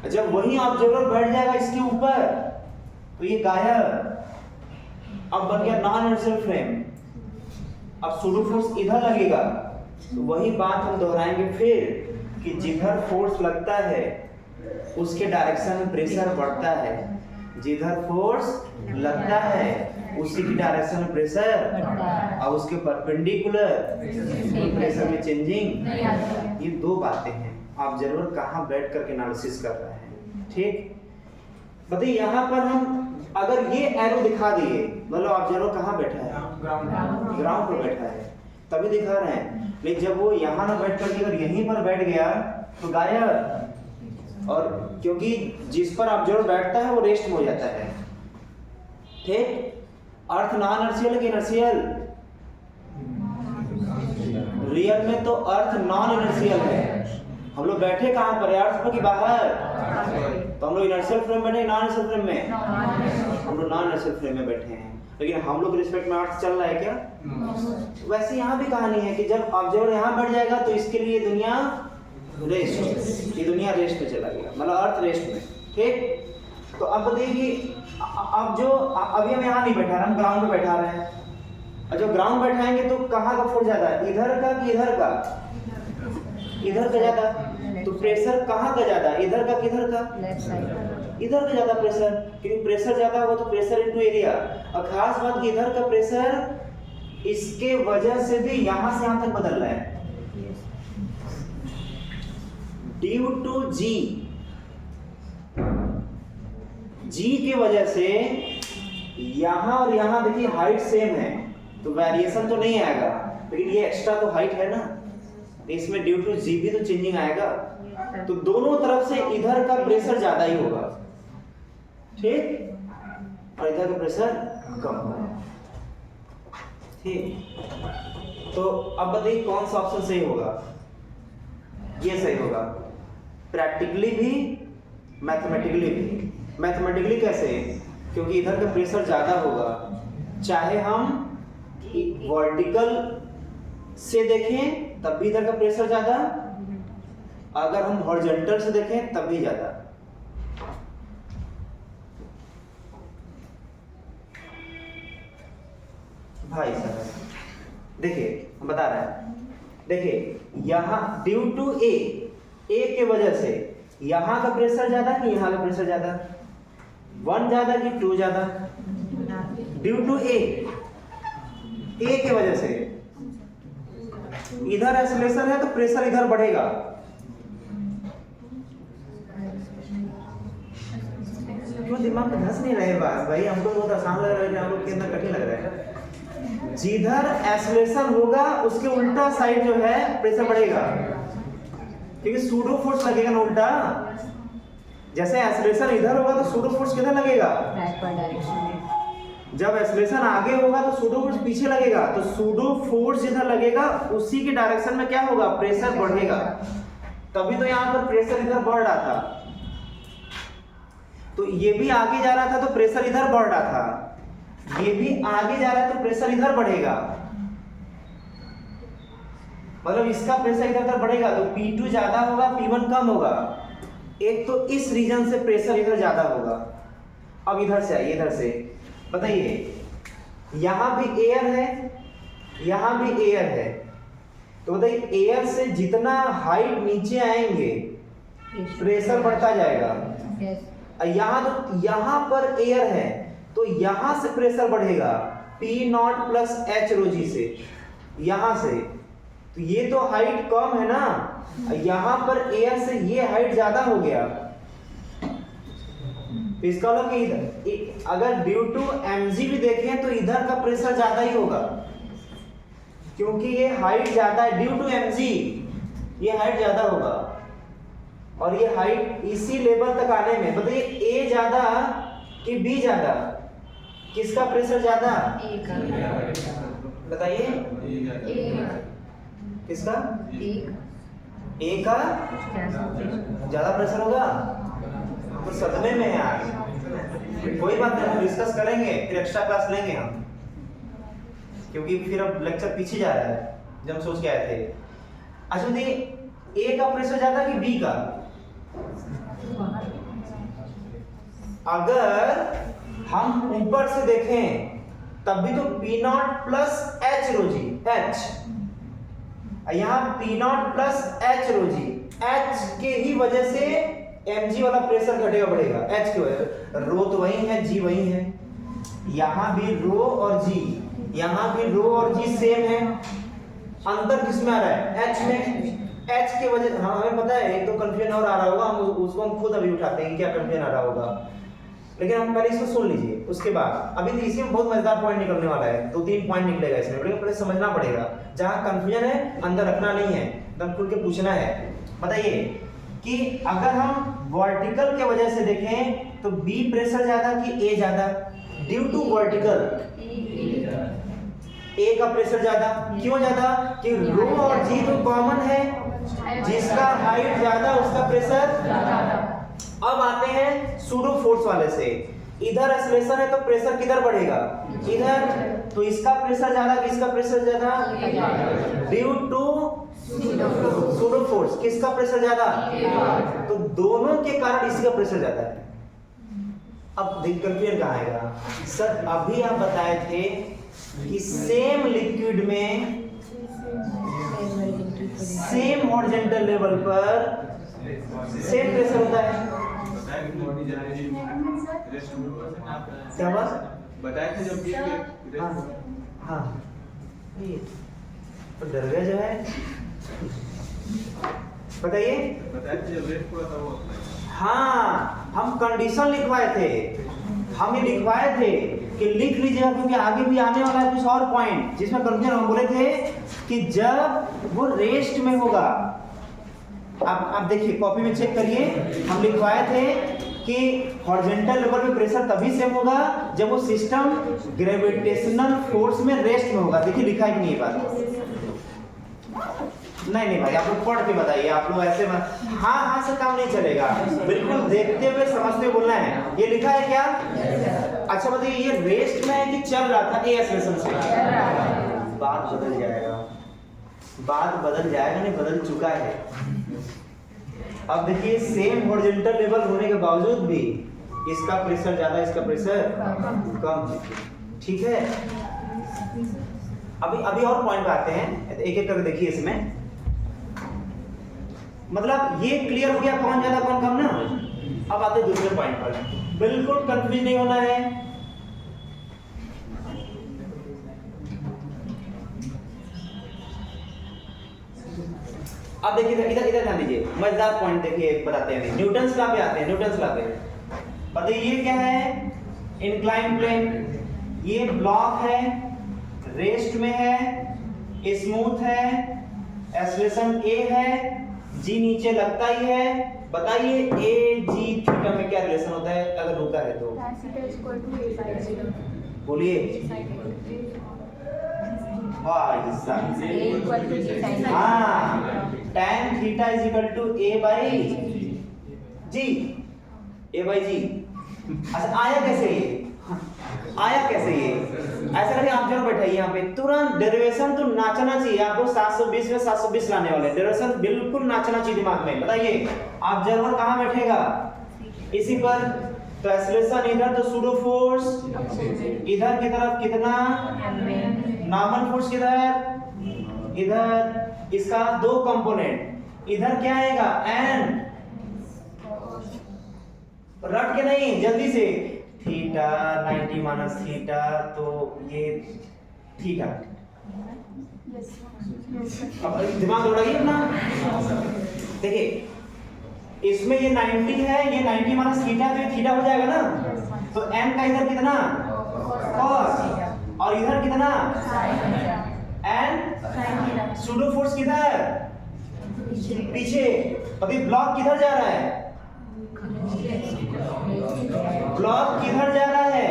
जब वही ऑब्जर्वर बैठ जाएगा इसके ऊपर तो ये गायब, अब बन गया नॉन इनर्शियल फ्रेम, अब सूडो फोर्स इधर लगेगा। तो वही बात हम दोहराएंगे फिर कि जिधर फोर्स लगता है उसके डायरेक्शन में प्रेशर बढ़ता है, जिधर फोर्स लगता है उसी की डायरेक्शन में प्रेशर, और उसके परपेंडिकुलर प्रेशर में चेंजिंग। ये दो बातें हैं, ऑब्जर्वर कहाँ बैठ करके एनालिसिस कर रहा है, ठीक। बताइए यहाँ पर हम अगर ये एरो दिखा दिए, मतलब ऑब्जर्वर कहाँ बैठा है, ग्राउंड पर बैठा है, तभी दिखा रहे हैं। लेकिन जब वो यहाँ ना बैठ करके अगर यहीं पर बैठ गया तो गायब, और क्योंकि जिस पर ऑब्जर्वर बैठता है वो रेस्ट में हो जाता है, ठीक। अर्थ नॉन इनर्शियल कि इनर्शियल? रियल में तो अर्थ नॉन इनर्शियल है। हम लोग बैठे कहाँ पर है, अर्थ पर कि बाहर? तो हम लोग इनर्शियल फ्रेम में नहीं, नॉन इनर्शियल फ्रेम में? हम लोग नॉन इनर्शियल फ्रेम में बैठे हैं, लेकिन हम लोग के रिस्पेक्ट में अर्थ चल रहा है क्या? वैसे यहाँ भी कहानी है कि जब ऑब्जर्वर यहाँ बैठ जाएगा तो इसके लिए दुनिया रेस्ट, ये दुनिया रेस्ट में चला गया, मतलब अर्थ रेस्ट में। ठीक, तो अब देखिए अब जो अभी हम यहाँ नहीं बैठा रहे, हम ग्राउंड पे बैठा रहे हैं, और जो ग्राउंड बैठाएंगे तो कहाँ का फोर्स ज्यादा है, इधर का कि इधर का? इधर का ज्यादा। तो प्रेशर कहाँ का ज्यादा, इधर का किधर का? इधर का ज्यादा प्रेशर, क्योंकि प्रेशर ज्यादा होगा तो प्रेशर इनटू एरिया। और खास बात कि इधर का प्रेशर इसके वजह से भी यहाँ से यहाँ तक बदल रहा है, ड्यू टू जी, जी के वजह से यहाँ और यहाँ देखिए हाइट सेम है तो वेरिएशन तो नहीं आएगा, लेकिन ये एक्स्ट्रा तो हाइट है ना, इसमें ड्यू टू जी भी तो चेंजिंग आएगा। तो दोनों तरफ से इधर का प्रेशर ज्यादा ही होगा, ठीक, और इधर का प्रेशर कम होगा। ठीक, तो अब बताइए कौन सा ऑप्शन सही होगा? ये सही होगा, प्रैक्टिकली भी मैथमेटिकली भी। मैथमेटिकली कैसे? क्योंकि इधर का प्रेशर ज्यादा होगा, चाहे हम वर्टिकल से देखें तब भी इधर का प्रेशर ज्यादा, अगर हम हॉरिजॉन्टल से देखें तब भी ज्यादा। भाई साहब देखिए हम बता रहे हैं, देखिए यहाँ ड्यू टू ए के वजह से यहाँ का प्रेशर ज्यादा कि यहाँ का प्रेशर ज्यादा? 1 ज्यादा कि 2 ज्यादा? ड्यू टू ए के वजह से इधर एक्सेलरेशन है तो प्रेशर इधर बढ़ेगा, क्यों दिमाग में धंस नहीं रहे बात भाई? हमको बहुत आसान लग रहा है, हम लोग के अंदर कठिन लग रहा है। जिधर एक्सेलरेशन होगा उसके उल्टा साइड जो है प्रेशर बढ़ेगा, क्योंकि सूडो फोर्स लगेगा ना उल्टा। जैसे एक्सेलरेशन इधर होगा तो सूडो फोर्स किधर लगेगा? बैकवर्ड डायरेक्शन में। जब एक्सेलरेशन आगे होगा तो सूडो फोर्स पीछे लगेगा, तो सूडो फोर्स जिधर लगेगा उसी के डायरेक्शन में क्या होगा? प्रेशर बढ़ेगा। तभी तो यहाँ पर प्रेशर इधर बढ़ रहा था, तो ये भी आगे जा रहा था तो प्रेशर इधर बढ़ रहा था, ये भी आगे जा रहा है तो प्रेशर इधर बढ़ेगा, मतलब इसका प्रेशर इधर बढ़ेगा तो P2 ज्यादा होगा, P1 कम होगा। एक तो इस रीजन से प्रेशर इधर ज्यादा होगा। अब इधर से आइए, इधर से बताइए, यहां भी एयर है, यहां भी एयर है, तो बताइए एयर से जितना हाइट नीचे आएंगे प्रेशर बढ़ता जाएगा। यहाँ पर एयर है तो यहां से प्रेशर बढ़ेगा P0 प्लस H रो जी से, यहां से, तो ये तो हाइट कम है ना, यहां पर एयर से ये हाइट ज्यादा हो गया, तो इसका मतलब कि अगर ड्यू टू mg भी देखें तो इधर का प्रेशर ज्यादा ही होगा, क्योंकि ये हाइट ज्यादा है, ड्यू टू mg ये हाइट ज्यादा होगा, और ये हाइट इसी लेवल तक आने में बताइए a ज्यादा कि b ज्यादा, किसका प्रेशर ज्यादा? बताइए किसका? a का ज्यादा प्रेशर होगा, तो सदमे में है आज। कोई बात नहीं, हम डिस्कस करेंगे, फिर एक्स्ट्रा क्लास लेंगे हम, क्योंकि फिर अब लेक्चर पीछे जा रहा है जब हम सोच के आए थे। अच्छा देखिए A का प्रेशर ज्यादा कि B का? अगर हम ऊपर से देखें तब भी तो P0 plus H rho G, H, यहाँ P0 plus H rho G, H के ही वजह से mg वाला प्रेशर घटेगा बढ़ेगा, H की वजह से। रो तो वही है, G वही है, यहाँ भी रो और G, यहाँ भी रो और G सेम है, अंतर किसमें आ रहा है? H में। H की वजह, हाँ हमें पता है एक तो कंफ्यूजन और आ रहा होगा, हम उसको हम खुद अभी उठाते हैं क्या कंफ्यूजन आ रहा होगा, लेकिन हम पहले इसको सुन लीजिए, उसके बाद अभी तो इसमें बहुत मजेदार पॉइंट निकलने वाला है, 2-3 पॉइंट निकलेगा इसमें, लेकिन पहले समझना पड़ेगा, जहाँ कंफ्यूजन है अंदर रखना नहीं है, एकदम खुल के पूछना है। बताइए कि अगर हम वर्टिकल के वजह से देखें तो B प्रेशर ज्यादा कि A ज्यादा? ड्यू टू वर्टिकल ए का प्रेशर ज्यादा। क्यों ज्यादा? कि रो और जी तो कॉमन है, जिसका हाइट ज्यादा उसका प्रेशर। अब आते हैं सूडो फोर्स वाले से। इधर एक्सेलरेशन है तो प्रेशर किधर बढ़ेगा? इधर। तो इसका प्रेशर ज्यादा, किसका प्रेशर ज्यादा? Due to pseudo force. किसका प्रेशर ज्यादा? तो दोनों के कारण इसका प्रेशर ज्यादा है। अब कंफ्यूजन कहाँ आएगा? सर अभी आप बताए थे कि सेम लिक्विड में सेम हॉरिजॉन्टल लेवल पर सेम प्रेशर होता है। क्या बात बताए थे जब हाँ तो डर गया जो है। बताइए। बताए थे जब रेस्ट पूरा था वो। हाँ हम कंडीशन लिखवाए थे, हम ये लिखवाए थे कि लिख लीजिएगा क्योंकि आगे भी आने वाला है कुछ और पॉइंट जिसमें कंफ्यूजन। हम बोले थे कि जब वो रेस्ट में होगा, आप देखिए कॉपी में चेक करिए, हम लिखवाए थे कि हॉरिजॉन्टल लेवल पे प्रेशर तभी सेम होगा जब वो सिस्टम ग्रेविटेशनल फोर्स में रेस्ट में होगा। देखिए लिखा है कि नहीं ये बात? नहीं भाई आप लोग पढ़ के बताइए, आप लोग ऐसे हाँ से काम नहीं चलेगा, बिल्कुल देखते हुए समझते हुए बोलना है। ये लिखा है क्या? अच्छा बताइए ये रेस्ट में है कि चल रहा था? ए एक्सेलरेशन से बात बदल जाएगा, बात बदल जाएगा, नहीं बदल चुका है। अब देखिए सेम हॉरिजॉन्टल लेवल होने के बावजूद भी इसका प्रेशर ज्यादा, इसका प्रेशर कम। ठीक है, अभी और पॉइंट पे आते हैं, एक एक करके देखिए इसमें। मतलब ये क्लियर हो गया कौन ज्यादा कौन कम ना। अब आते हैं दूसरे पॉइंट पर, बिल्कुल कंफ्यूज नहीं होना है। अब देखिए इधर ध्यान दीजिए, मजेदार पॉइंट देखिए बताते हैं। न्यूटन्स लॉ पे आते हैं, न्यूटन्स लॉ पे। बताइए ये क्या है? Incline plane. ये ब्लॉक है, रेस्ट में है, स्मूथ है, एक्सेलरेशन ए है, जी नीचे लगता ही है। बताइए ए जी थीटा में क्या रिलेशन होता है अगर रुका है तो? बोलिए। tan theta is equal to a by g. A by g. अच्छा आया कैसे ये? आया कैसे ये? ऐसा करके आप जरूर बैठाइए यहाँ पे, तुरंत डेरिवेशन तो नाचना चाहिए आपको। 720 में 720 लाने वाले, डेरिवेशन बिल्कुल नाचना चाहिए दिमाग में। बताइए आप जरूर कहाँ बैठेगा? इसी पर। तो एक्सेलरेशन इधर तो सूडो फोर्स, इधर की तरफ कितना? नॉर्मल फोर्स किधर? इधर। इसका दो कंपोनेंट, इधर क्या आएगा? एन। रट के नहीं, जल्दी से। थीटा 90 माइनस थीटा, तो ये थीटा। अब दिमाग दौड़ाइए अपना। देखिए इसमें ये 90 है, ये 90 माइनस थीटा, तो ये थीटा हो जाएगा ना। तो n का इधर कितना? cos, और इधर कितना? n। सूडो फोर्स किधर? पीछे। अभी ब्लॉक किधर जा रहा है? ब्लॉक किधर जा रहा है?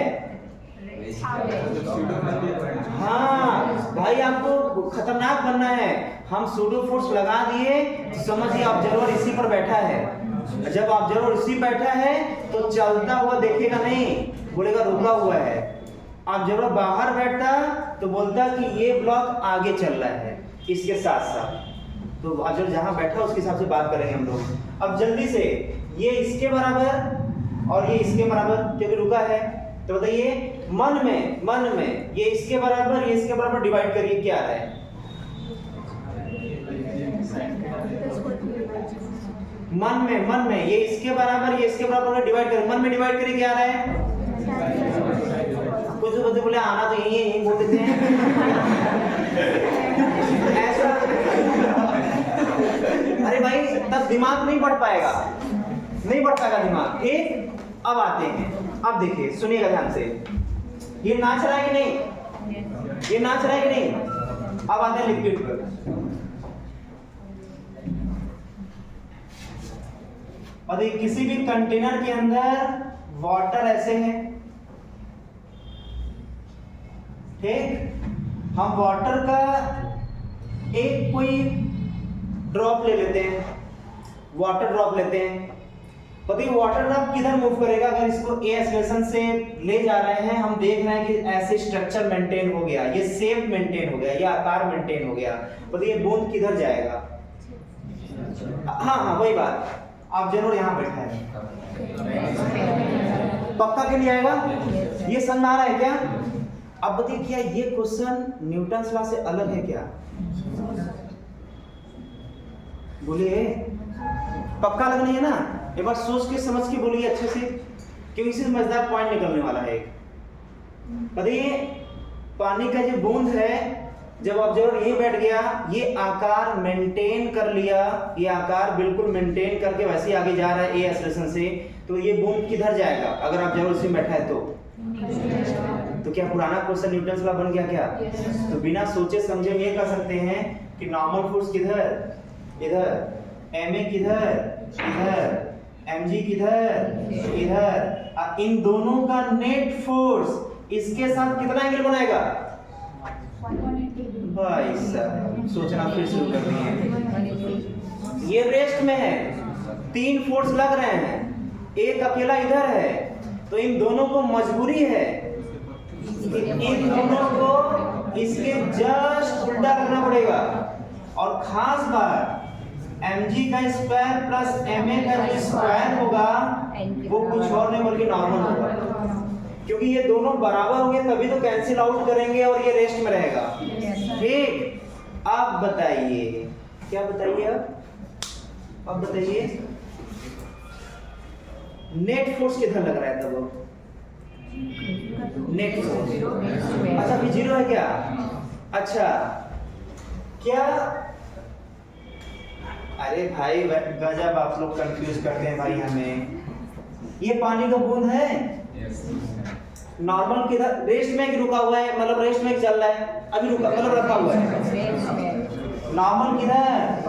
हाँ भाई आपको खतरनाक बनना है। हम सूडो फोर्स लगा दिए तो समझिए आप जरूर इसी पर बैठा है। जब आप जरूर इसी बैठा है तो चलता हुआ देखेगा नहीं, बोलेगा रुका हुआ है। आप जरूर बाहर बैठता तो बोलता कि ये ब्लॉक आगे चल रहा है इसके साथ साथ। तो अजर जहां बैठा उसके हिसाब से बात करेंगे हम लोग। अब जल्दी से, ये इसके बराबर और ये इसके बराबर क्योंकि रुका है, तो बताइए मन में ये इसके बराबर, ये इसके बराबर डिवाइड करिए, क्या आ रहा है? मन में ये इसके बराबर, ये इसके बराबर डिवाइड करिए। मन में डिवाइड करिए, क्या आ रहा है? कुछ बच्चे बोले आना तो यही है, यही बोल देते हैं। ऐसा अरे भाई तब दिमाग नहीं बढ़ पाएगा, दिमाग। ठीक, अब आते हैं, अब देखिए सुनिएगा ध्यान से। ये नाच रहा है कि नहीं? ये नाच रहा है कि नहीं? अब आते हैं लिक्विड पर। और देखिए किसी भी कंटेनर के अंदर वाटर ऐसे है, ठीक? हम वाटर का एक कोई ड्रॉप ले लेते हैं, वाटर ड्रॉप लेते हैं। पता है वाटर ड्रॉप किधर मूव करेगा? अगर इसको ए एक्सेलरेशन से ले जा रहे हैं, हम देख रहे हैं कि ऐसे स्ट्रक्चर मेंटेन हो गया, ये शेप मेंटेन हो गया, ये आकार मेंटेन हो गया। पता है ये बूंद किधर जाएगा? हाँ वही बात, आप जरूर यहाँ बैठा है, पक्का के लिए आएगा। ये समझ में आ रहा है क्या? अब बताइए क्या ये क्वेश्चन न्यूटन लॉ से अलग है क्या? बोलिए, पक्का लग नहीं है ना? एक बार सोच के समझ के बोलिए अच्छे से, क्योंकि इससे मजेदार पॉइंट निकलने वाला है। बताइए पानी का जो बूंद है, जब ऑब्जर्वर यही बैठ गया, ये आकार मेंटेन कर लिया, ये आकार बिल्कुल मेंटेन करके वैसे ही आगे जा रहा है ए एक्सेलरेशन से, तो ये बूंद किधर जाएगा? अगर ऑब्जर्वर इसमें बैठा है तो क्या पुराना क्वेश्चन न्यूटन लॉ बन गया क्या? तो बिना सोचे समझे हम ये कह सकते हैं कि नॉर्मल फोर्स किधर? इधर। ma किधर? इधर। mg किधर? इधर। इन दोनों का नेट फोर्स इसके साथ कितना एंगल बनाएगा? भाई साहब सोचना फिर शुरू कर दिए। ये रेस्ट में है, 3 फोर्स लग रहे हैं, एक अकेला इधर है, तो इन दोनों को मजबूरी है कि इन दोनों को इसके जस्ट उल्टा करना पड़ेगा। और खास बात mg का स्क्वायर प्लस ma का जो स्क्वायर होगा वो कुछ और नहीं बल्कि नॉर्मल होगा, क्योंकि ये दोनों बराबर होंगे तभी तो कैंसिल आउट करेंगे और ये रेस्ट में रहेगा। ठीक, आप बताइए, क्या बताइए अब बताइए नेट फोर्स किधर लग रहा है तब? नेट फोर्स अच्छा भी 0 है क्या? अच्छा क्या? अरे भाई गजब आप लोग कंफ्यूज करते हैं भाई हमें। ये पानी का बूंद है, नॉर्मल किधर? रेस्ट में रुका हुआ है, मतलब रेस्ट में चल रहा है, अभी रुका मतलब रखा हुआ है। नॉर्मल किधर?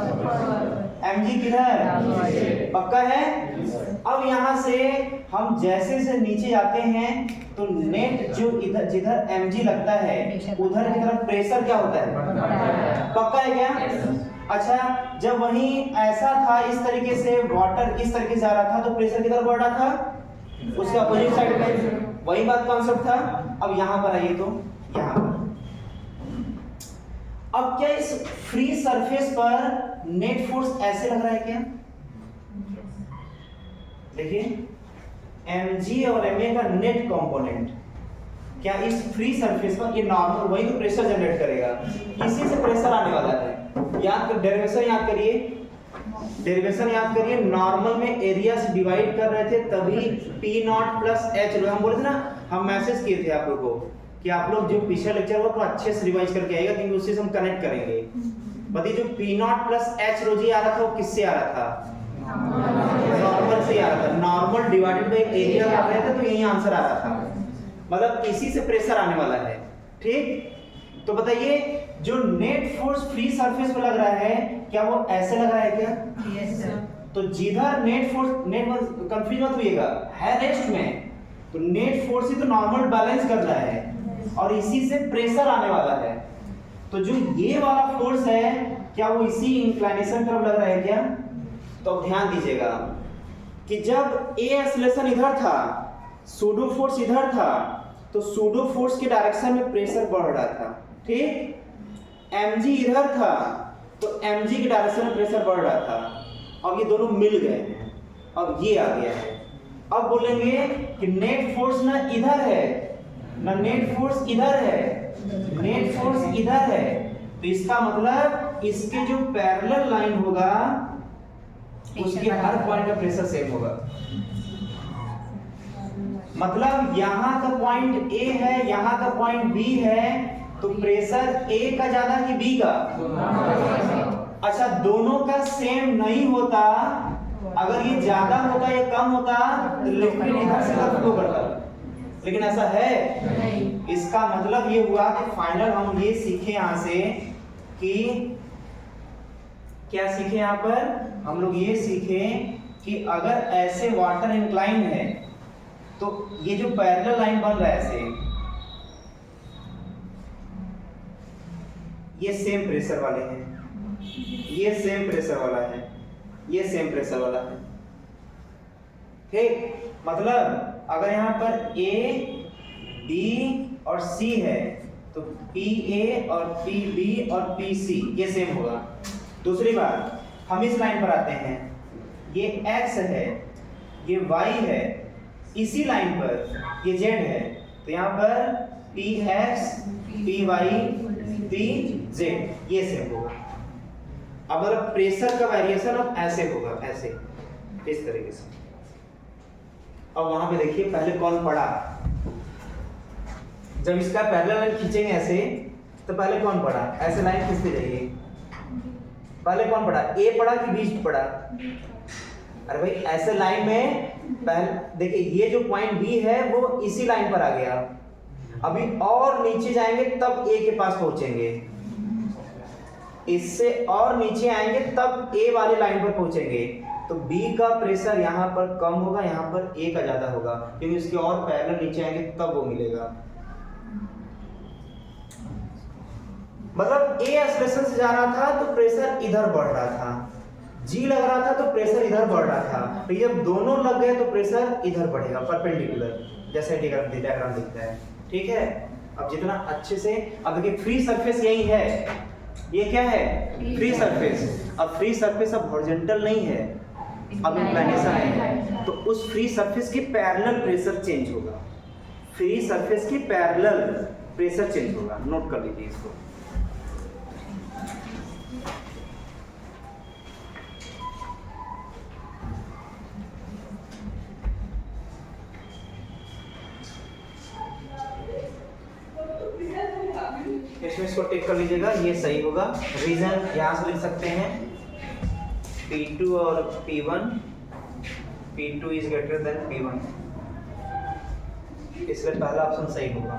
mg किधर? पक्का है। अब यहाँ से हम जैसे से नीचे जाते हैं तो नेट जो इधर जिधर mg लगता है उधर की तरफ प्रेशर क्या होता है? पक्का है क्या? अच्छा जब वहीं ऐसा था इस तरीके से वाटर इस तरीके से जा रहा था तो प्रेशर किधर बढ़ रहा था? उसके अपोजिट साइड में। वही बात कॉन्सेप्ट था। अब यहां पर आइए, तो यहां पर अब क्या इस फ्री सरफेस पर नेट फोर्स ऐसे लग रहा है क्या? देखिए mg और ma का नेट कंपोनेंट क्या इस फ्री सरफेस पर, ये नॉर्मल वही तो प्रेशर जनरेट करेगा, इसी से प्रेशर आने वाला है। याद कर, डेरिवेशन याद करिए, डेरिवेशन याद करिए। नॉर्मल में एरिया से डिवाइड कर रहे थे तभी P0 प्लस H, हम बोले थे ना, हम मैसेज किए थे आप लोगों को कि आप लोग जो पिछला लेक्चर हुआ तो अच्छे से रिवाइज करके आएगा, क्योंकि उससे हम कनेक्ट करेंगे। बताइए जो P0 प्लस H रोजी आ रहा था वो किससे आ रहा था? नॉर्मल से आ रहा था। नॉर्मल डिवाइडेड बाय एरिया कर रहे थे तो यही आंसर आ रहा था, मतलब इसी से प्रेशर आने वाला है। ठीक, तो बताइए जो नेट फोर्स फ्री सरफेस पर लग रहा है क्या वो ऐसे लग रहा है क्या? Yes sir. तो जिधर नेट फोर्स, नेट कंफ्यूज मत होइएगा, है रेस्ट में, तो नेट फोर्स ही तो नॉर्मल बैलेंस कर रहा है और इसी से प्रेशर आने वाला है। तो जो ये वाला फोर्स है क्या वो इसी इंक्लिनेशन तरफ लग रहा है क्या? तो ध्यान दीजिएगा कि जब ए एक्सेलरेशन इधर था, सूडो फोर्स इधर था, तो सूडो फोर्स के डायरेक्शन में प्रेशर बढ़ रहा था। ठीक, mg इधर था तो mg के डायरेक्शन में प्रेशर बढ़ रहा था। अब ये दोनों मिल गए हैं, अब ये आ गया है। अब बोलेंगे कि नेट फोर्स ना इधर है ना नेट फोर्स इधर है, नेट फोर्स इधर है, तो इसका मतलब इसके जो पैरेलल लाइन होगा उसके हर पॉइंट का प्रेशर सेम होगा। मतलब यहाँ का पॉइंट A है, यहाँ का पॉइंट B है, तो प्रेशर A का ज्यादा कि B का? अच्छा दोनों का सेम नहीं होता, अगर ये ज्यादा होता या कम होता तो लिक्विड इधर से उधर फ्लो करता, लेकिन ऐसा है। इसका मतलब ये हुआ कि फाइनल हम ये सीखे यहाँ से कि क्या सीखे, यहाँ पर हम लोग ये सीखे कि अगर ऐसे वाटर इंक्लाइन है तो ये जो पैरेलल लाइन बन रहा है ऐसे, ये सेम प्रेशर वाले हैं, ये सेम प्रेशर वाला है, ये सेम प्रेशर वाला है। ठीक, मतलब अगर यहाँ पर ए बी और सी है तो पी ए और पी बी और पी सी ये सेम होगा। दूसरी बात, हम इस लाइन पर आते हैं, ये x है, ये y है, इसी लाइन पर ये z है, तो यहाँ पर P X, P Y, P Z ये सेम होगा। अब मतलब प्रेशर का वेरिएशन अब ऐसे होगा, ऐसे इस तरीके से। और वहां पे देखिए पहले कौन पड़ा, जब इसका पैरेलल लाइन खींचेंगे ऐसे तो पहले कौन पड़ा, ऐसे लाइन खींचते जाइए, पहले कौन पड़ा, ए पड़ा कि बी पड़ा? अरे भाई ऐसे लाइन में पहले देखिए ये जो पॉइंट बी है वो इसी लाइन पर आ गया, अभी और नीचे जाएंगे तब ए के पास पहुंचेंगे, इससे और नीचे आएंगे तब ए वाले लाइन पर पहुंचेंगे, तो बी का प्रेशर यहाँ पर कम होगा, यहाँ पर ए का ज्यादा होगा, क्योंकि इसके और पैरेलल नीचे आएंगे तब वो मिलेगा। मतलब ए एक्सेलरेशन से जा रहा था तो प्रेशर इधर बढ़ रहा था, जी लग रहा था तो प्रेशर इधर बढ़ रहा था, तो जब दोनों लग गए तो प्रेशर इधर बढ़ेगा परपेंडिकुलर, जैसे डायग्राम दिखता है। ठीक है, अब जितना अच्छे से, अब देखिए फ्री सरफेस यही है, ये क्या है फ्री सरफेस। अब फ्री सरफेस अब हॉरिजॉन्टल नहीं है, अब इंक्लाइनेशन है, तो उस फ्री सरफेस के पैरेलल प्रेशर चेंज होगा, फ्री सरफेस के पैरेलल प्रेशर चेंज होगा। नोट कर लीजिए इसको। इसको टिक कर लीजिएगा, ये सही होगा। रीजन यहाँ से लिख सकते हैं P2 और P1, P2 is greater than P1, इसलिए पहला ऑप्शन सही होगा।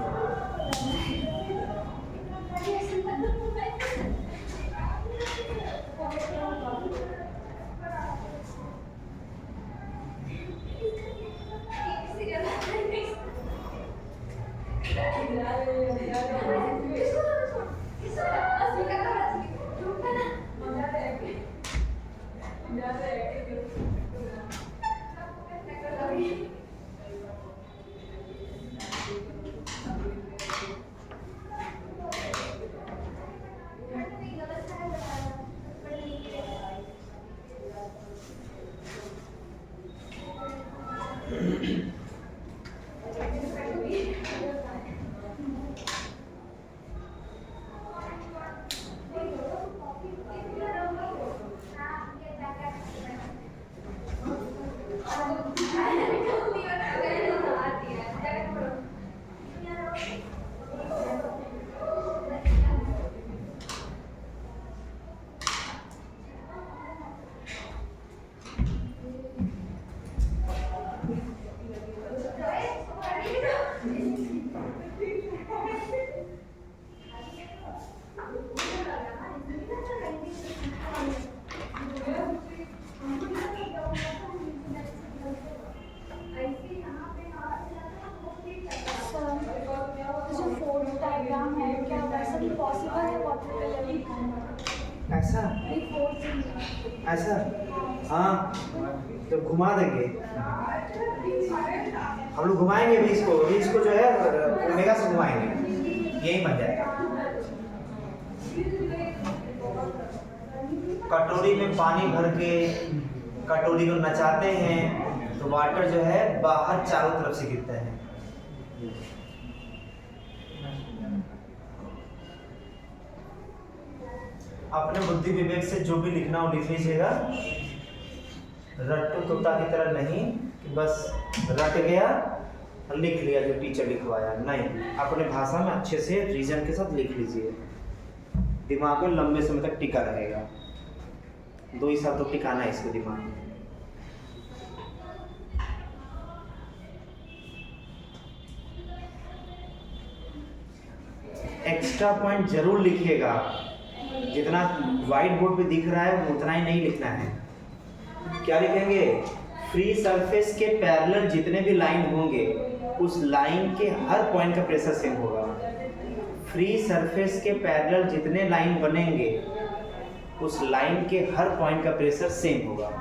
ऐसा ऐसा हाँ, तो घुमा देंगे हम लोग, घुमाएंगे भी इसको जो है ओमेगा से घुमाएंगे, यही बन जाएगा। कटोरी में पानी भर के कटोरी को नचाते हैं तो वाटर जो है बाहर चारों तरफ से गिरता है। अपने बुद्धि विवेक से जो भी लिखना हो लिख लीजिएगा, रट्टू तोता की तरह नहीं कि बस रट गया लिख लिया जो टीचर लिखवाया, नहीं, अपने भाषा में अच्छे से रीजन के साथ लिख लीजिए, दिमाग में लंबे समय तक टिका रहेगा। 2 ही साल तो टिकाना है इसको दिमाग में। एक्स्ट्रा पॉइंट जरूर लिखिएगा, जितना व्हाइट बोर्ड पे दिख रहा है उतना ही नहीं लिखना है। क्या लिखेंगे? फ्री सरफेस के पैरेलल जितने भी लाइन होंगे उस लाइन के हर पॉइंट का प्रेशर सेम होगा। फ्री सरफेस के पैरेलल जितने लाइन बनेंगे उस लाइन के हर पॉइंट का प्रेशर सेम होगा।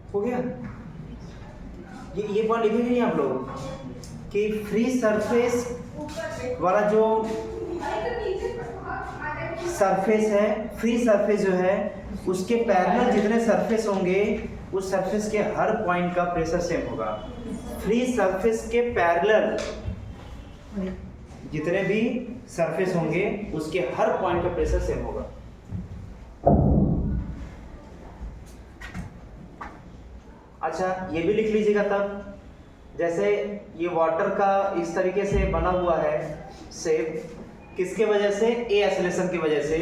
हो गया। ये पॉइंट लिखे नहीं आप लोग कि फ्री सरफेस वाला जो सरफेस है, फ्री सरफेस जो है उसके पैरेलल जितने सरफेस होंगे उस सरफेस के हर पॉइंट का प्रेशर सेम होगा। फ्री सरफेस के पैरेलल जितने भी सरफेस होंगे उसके हर पॉइंट का प्रेशर सेम होगा। अच्छा, ये भी लिख लीजिएगा तब, जैसे ये वाटर का इस तरीके से बना हुआ है शेप, किसके वजह से? ए एक्सेलरेशन की वजह से।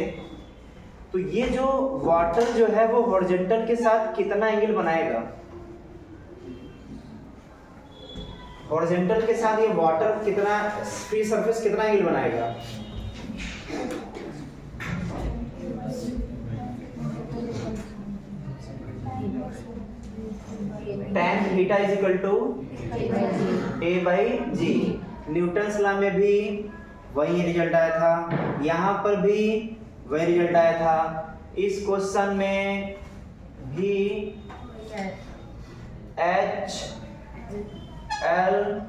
तो ये जो वाटर जो है वो हॉरिजॉन्टल के साथ कितना एंगल बनाएगा? हॉरिजॉन्टल के साथ ये वाटर कितना, फ्री सरफेस कितना एंगल बनाएगा? tan theta is equal to a by G. Newton's law में भी वही रिजल्ट आया था, यहाँ पर भी वही रिजल्ट आया था, इस क्वेश्चन में भी एच एल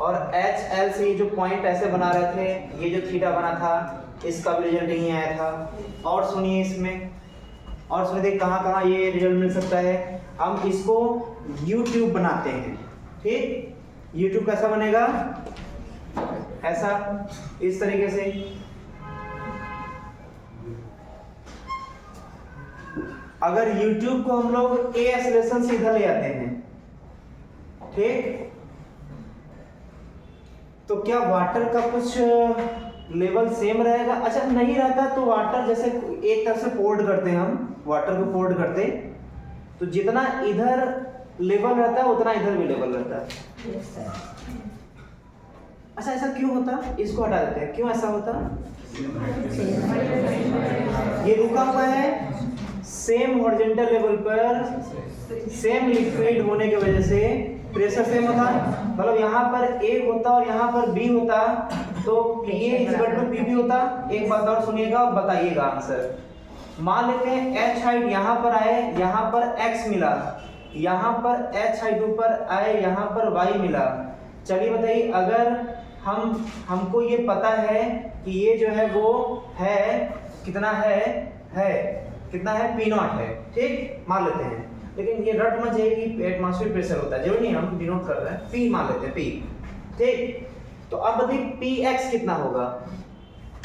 और एच एल से ये जो पॉइंट ऐसे बना रहे थे, ये जो थीटा बना था इसका भी रिजल्ट यही आया था। और सुनिए इसमें, और सुनिए कहाँ कहाँ ये रिजल्ट मिल सकता है। हम इसको YouTube बनाते हैं, ठीक? YouTube कैसा बनेगा? ऐसा, इस तरीके से। अगर YouTube को हम लोग ए एक्सेलरेशन से इधर ले आते हैं, ठीक, तो क्या वाटर का कुछ लेवल सेम रहेगा? अच्छा, नहीं रहता तो वाटर जैसे एक तरफ से पोर्ट करते हैं, हम वाटर को पोर्ट करते, तो जितना इधर लेवल रहता है उतना इधर भी लेवल रहता है। अच्छा, ऐसा क्यों होता? इसको हटा देते हैं। क्यों ऐसा होता? ये रुका हुआ है सेम हॉरिजॉन्टल लेवल पर, सेम लिक्विड होने की वजह से प्रेशर सेम होता। मतलब यहाँ पर ए होता और यहाँ पर बी होता, तो ये इक्वल टू पी भी होता। एक बात और सुनिएगा और बताइएगा आंसर। मान लेते हैं एच हाइट यहाँ पर आए, यहाँ पर एक्स मिला, यहाँ पर एच हाइट ऊपर आए, यहाँ पर वाई मिला। चलिए बताइए, अगर हमको ये पता है कि ये जो है वो है कितना है कितना है, पी नॉट है, ठीक, मान लेते हैं। लेकिन ये रट मत जाइए कि एटमॉस्फेरिक प्रेशर होता है, जरूरी नहीं, हम डिनोट कर रहे हैं, पी मान लेते हैं, पी, ठीक। तो अब बताइए पी एक्स कितना होगा?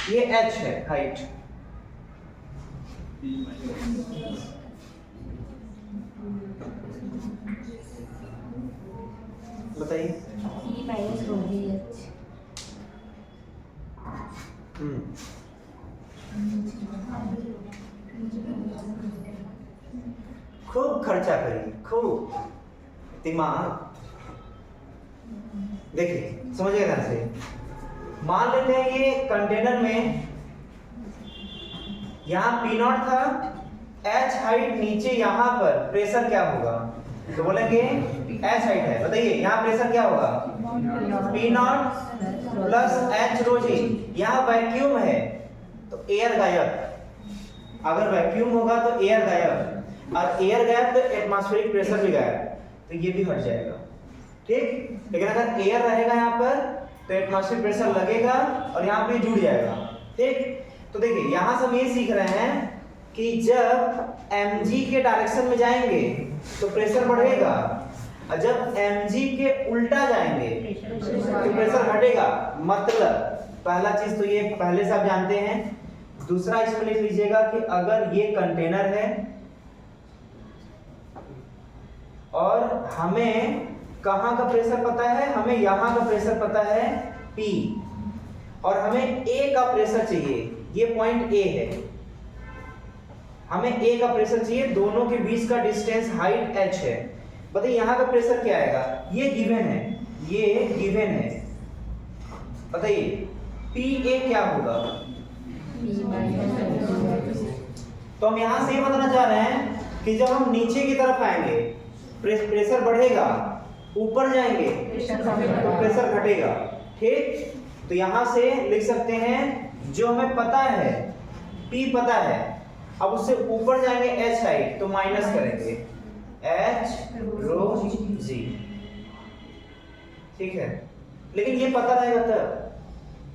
ये एच है हाइट, बताइए। E माइनस रो भी एच। खूब खर्चा करिए, खूब दिमाग। देखिए समझिए ध्यान से। मान लेते हैं ये कंटेनर में यहाँ पी नॉट था, एच हाइट नीचे, यहाँ पर प्रेशर क्या होगा? तो बोलेंगे एच हाइट है, बताइए यहाँ प्रेशर क्या होगा? पी नॉट प्लस एच रो जी। यहाँ वैक्यूम है तो एयर गायब, अगर वैक्यूम होगा तो एयर गायब, और एयर गायब तो एटमॉस्फेरिक प्रेशर भी गायब। तो ये भी हट जाएगा, ठीक। लेकिन अगर एयर रहेगा यहाँ पर तो एटमॉस्फेरिक प्रेशर लगेगा और यहाँ पे जुड़ जाएगा, ठीक। तो देखिए यहाँ से हम ये सीख रहे हैं कि जब mg के डायरेक्शन में जाएंगे तो प्रेशर बढ़ेगा, और जब mg के उल्टा जाएंगे तो प्रेशर घटेगा। मतलब पहला चीज तो ये पहले से आप जानते हैं। दूसरा इसमें लिख लीजिएगा कि अगर ये कंटेनर है और हमें कहाँ का प्रेशर पता है, हमें यहाँ का प्रेशर पता है P, और हमें A का प्रेशर चाहिए, ये पॉइंट A है, हमें A का प्रेशर चाहिए, दोनों के बीच का डिस्टेंस हाइट h है। बताइए यहाँ का प्रेशर क्या आएगा, ये गिवन है, ये गिवन है। बताइए PA क्या होगा। तो हम यहाँ से ये बताना चाह रहे हैं कि जब हम नीचे की तरफ आएंगे प्रेशर बढ़ेगा, ऊपर जाएंगे तो प्रेशर घटेगा, ठीक। तो यहाँ से लिख सकते हैं जो हमें पता है P पता है, अब उससे ऊपर जाएंगे h हाइट तो माइनस करेंगे h रो g, ठीक है। लेकिन ये पता रहेगा तब,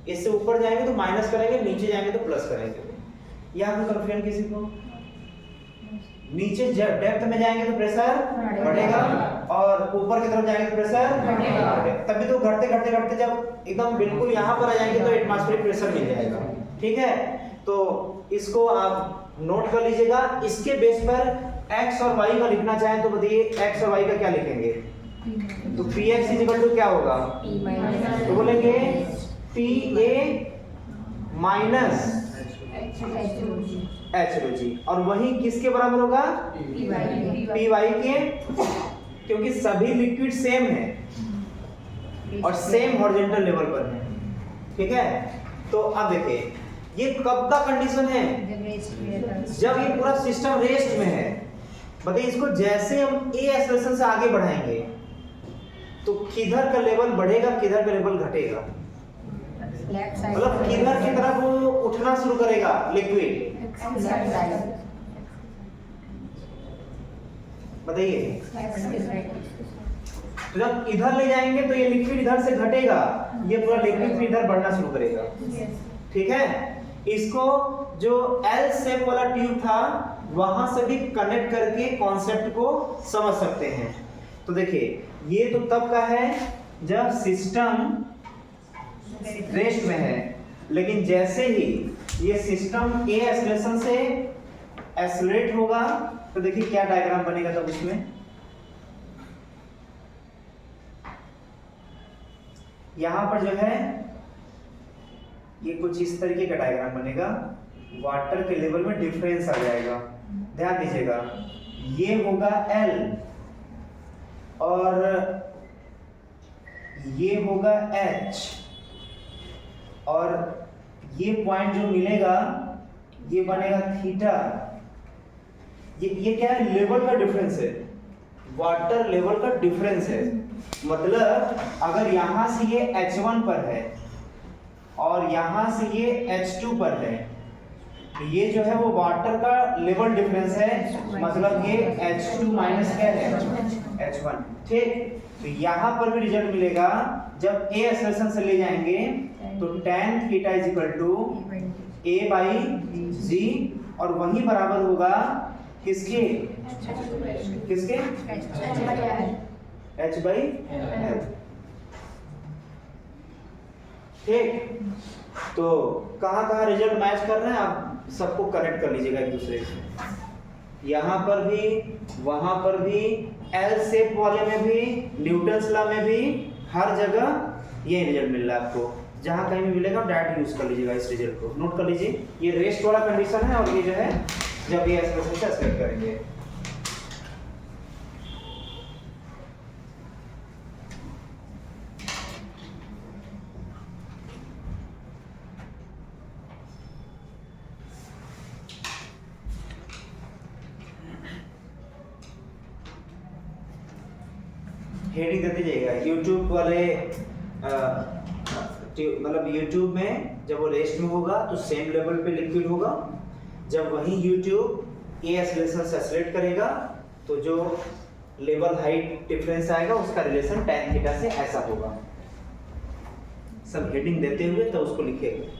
इससे ऊपर जाएंगे तो माइनस करेंगे, नीचे जाएंगे तो प्लस करेंगे। यहाँ पे कंफ्यूजन किसी को, नीचे डेप्थ में जाएंगे तो प्रेशर बढ़ेगा और ऊपर की तरफ जाएंगे तो प्रेशर बढ़ेगा। तभी तो घटते घटते घटते जब एकदम बिल्कुल यहाँ पर आ जाएंगे तो एटमॉस्फेरिक प्रेशर मिल जाएगा, ठीक है। तो इसको आप नोट कर लीजिएगा। इसके बेस पर x और y का लिखना चाहें तो बताइए x और y का क्या लिखेंगे। तो px इक्वल टू क्या होगा, तो बोलेंगे PA माइनस h रो जी, और वही किसके बराबर होगा, PY के, क्योंकि सभी लिक्विड सेम है और सेम हॉरिजॉन्टल लेवल पर है, ठीक है। तो अब देखिए ये कब का कंडीशन है, जब ये पूरा सिस्टम रेस्ट में है। बताइए इसको जैसे हम A एक्सेलरेशन से आगे बढ़ाएंगे तो किधर का लेवल बढ़ेगा, किधर का लेवल घटेगा, मतलब किधर की तरफ वो उठना शुरू करेगा लिक्विड। बताइए तो जब इधर ले जाएंगे तो ये लिक्विड इधर से घटेगा, ये पूरा लिक्विड इधर बढ़ना शुरू करेगा, ठीक है। इसको जो L शेप वाला ट्यूब था वहां से भी कनेक्ट करके कॉन्सेप्ट को समझ सकते हैं। तो देखिए ये तो तब का है जब सिस्टम रेस्ट में है, लेकिन जैसे ही ये सिस्टम A एक्सेलरेशन से एक्सेलरेट होगा तो देखिए क्या डायग्राम बनेगा तब उसमें। यहां पर जो है ये कुछ इस तरीके का डायग्राम बनेगा, वाटर के लेवल में डिफरेंस आ जाएगा। ध्यान दीजिएगा ये होगा L और ये होगा H, और ये पॉइंट जो मिलेगा ये बनेगा थीटा। ये क्या है, लेवल का डिफरेंस है, वाटर लेवल का डिफरेंस है। मतलब अगर यहां से ये H1 पर है और यहां से ये H2 पर है, ये जो है वो वाटर का लेवल डिफरेंस है, मतलब ये H2 माइनस क्या है H1, ठीक। तो यहाँ पर भी रिजल्ट मिलेगा जब A एक्सेलरेशन से ले जाएंगे तो tan theta is equal to A by G, और वही बराबर होगा किसके, किसके H बाई L, ठीक। तो कहाँ रिजल्ट मैच कर रहे हैं, आप सबको कनेक्ट कर लीजिएगा एक दूसरे से। यहाँ पर भी, वहां पर भी, L शेप वाले में भी, न्यूटन्स लॉ में भी, हर जगह ये रिजल्ट मिल रहा है आपको। जहां कहीं भी मिलेगा डायरेक्ट यूज कर लीजिएगा इस रिजल्ट को, नोट कर लीजिए। ये रेस्ट वाला कंडीशन है और ये जो है जब ये एक्सप्रेशन से एक्सपेक्ट करेंगे। हेडिंग देते जाइएगा। YouTube वाले मतलब YouTube में जब वो रेस्ट में होगा तो सेम लेवल पे लिक्विड होगा, जब वही YouTube A एक्सेलरेशन से एक्सेलरेट करेगा तो जो लेवल हाइट डिफरेंस आएगा, उसका रिलेशन tan थीटा से ऐसा होगा। सब हेडिंग देते हुए तो उसको लिखेगा।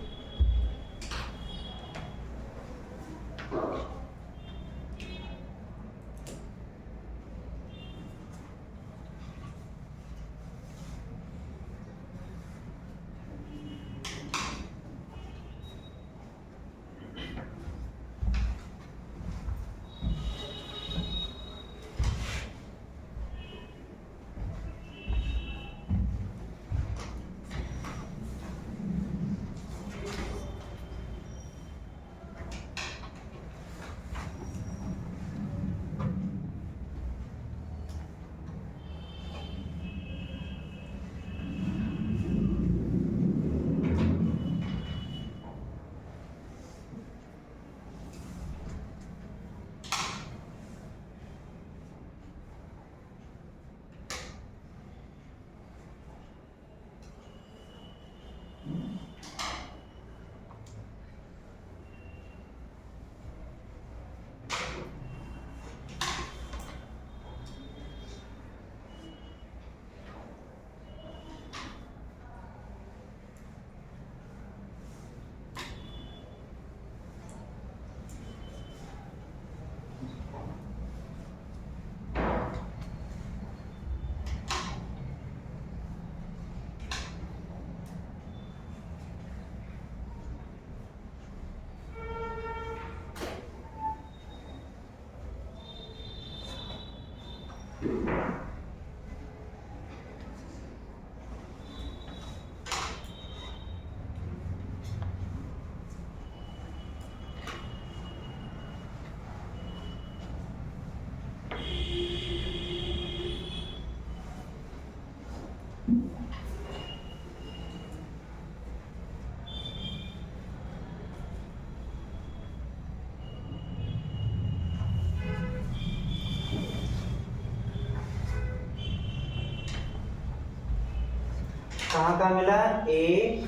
कहाँ मिला? 1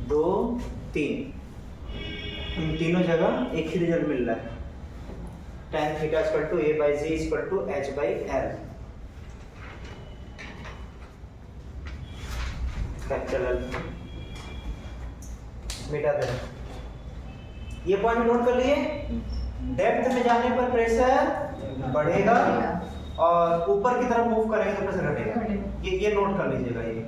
2 3, इन तीनों जगह एक ही रिजल्ट मिल रहा है। tan theta equal to a/g equal to h/l, capital L। मिटा दे। ये पॉइंट नोट कर लिए। डेप्थ में जाने पर प्रेशर बढ़ेगा और ऊपर की तरफ मूव करेंगे तो प्रेशर घटेगा। ये नोट कर लीजिएगा। ये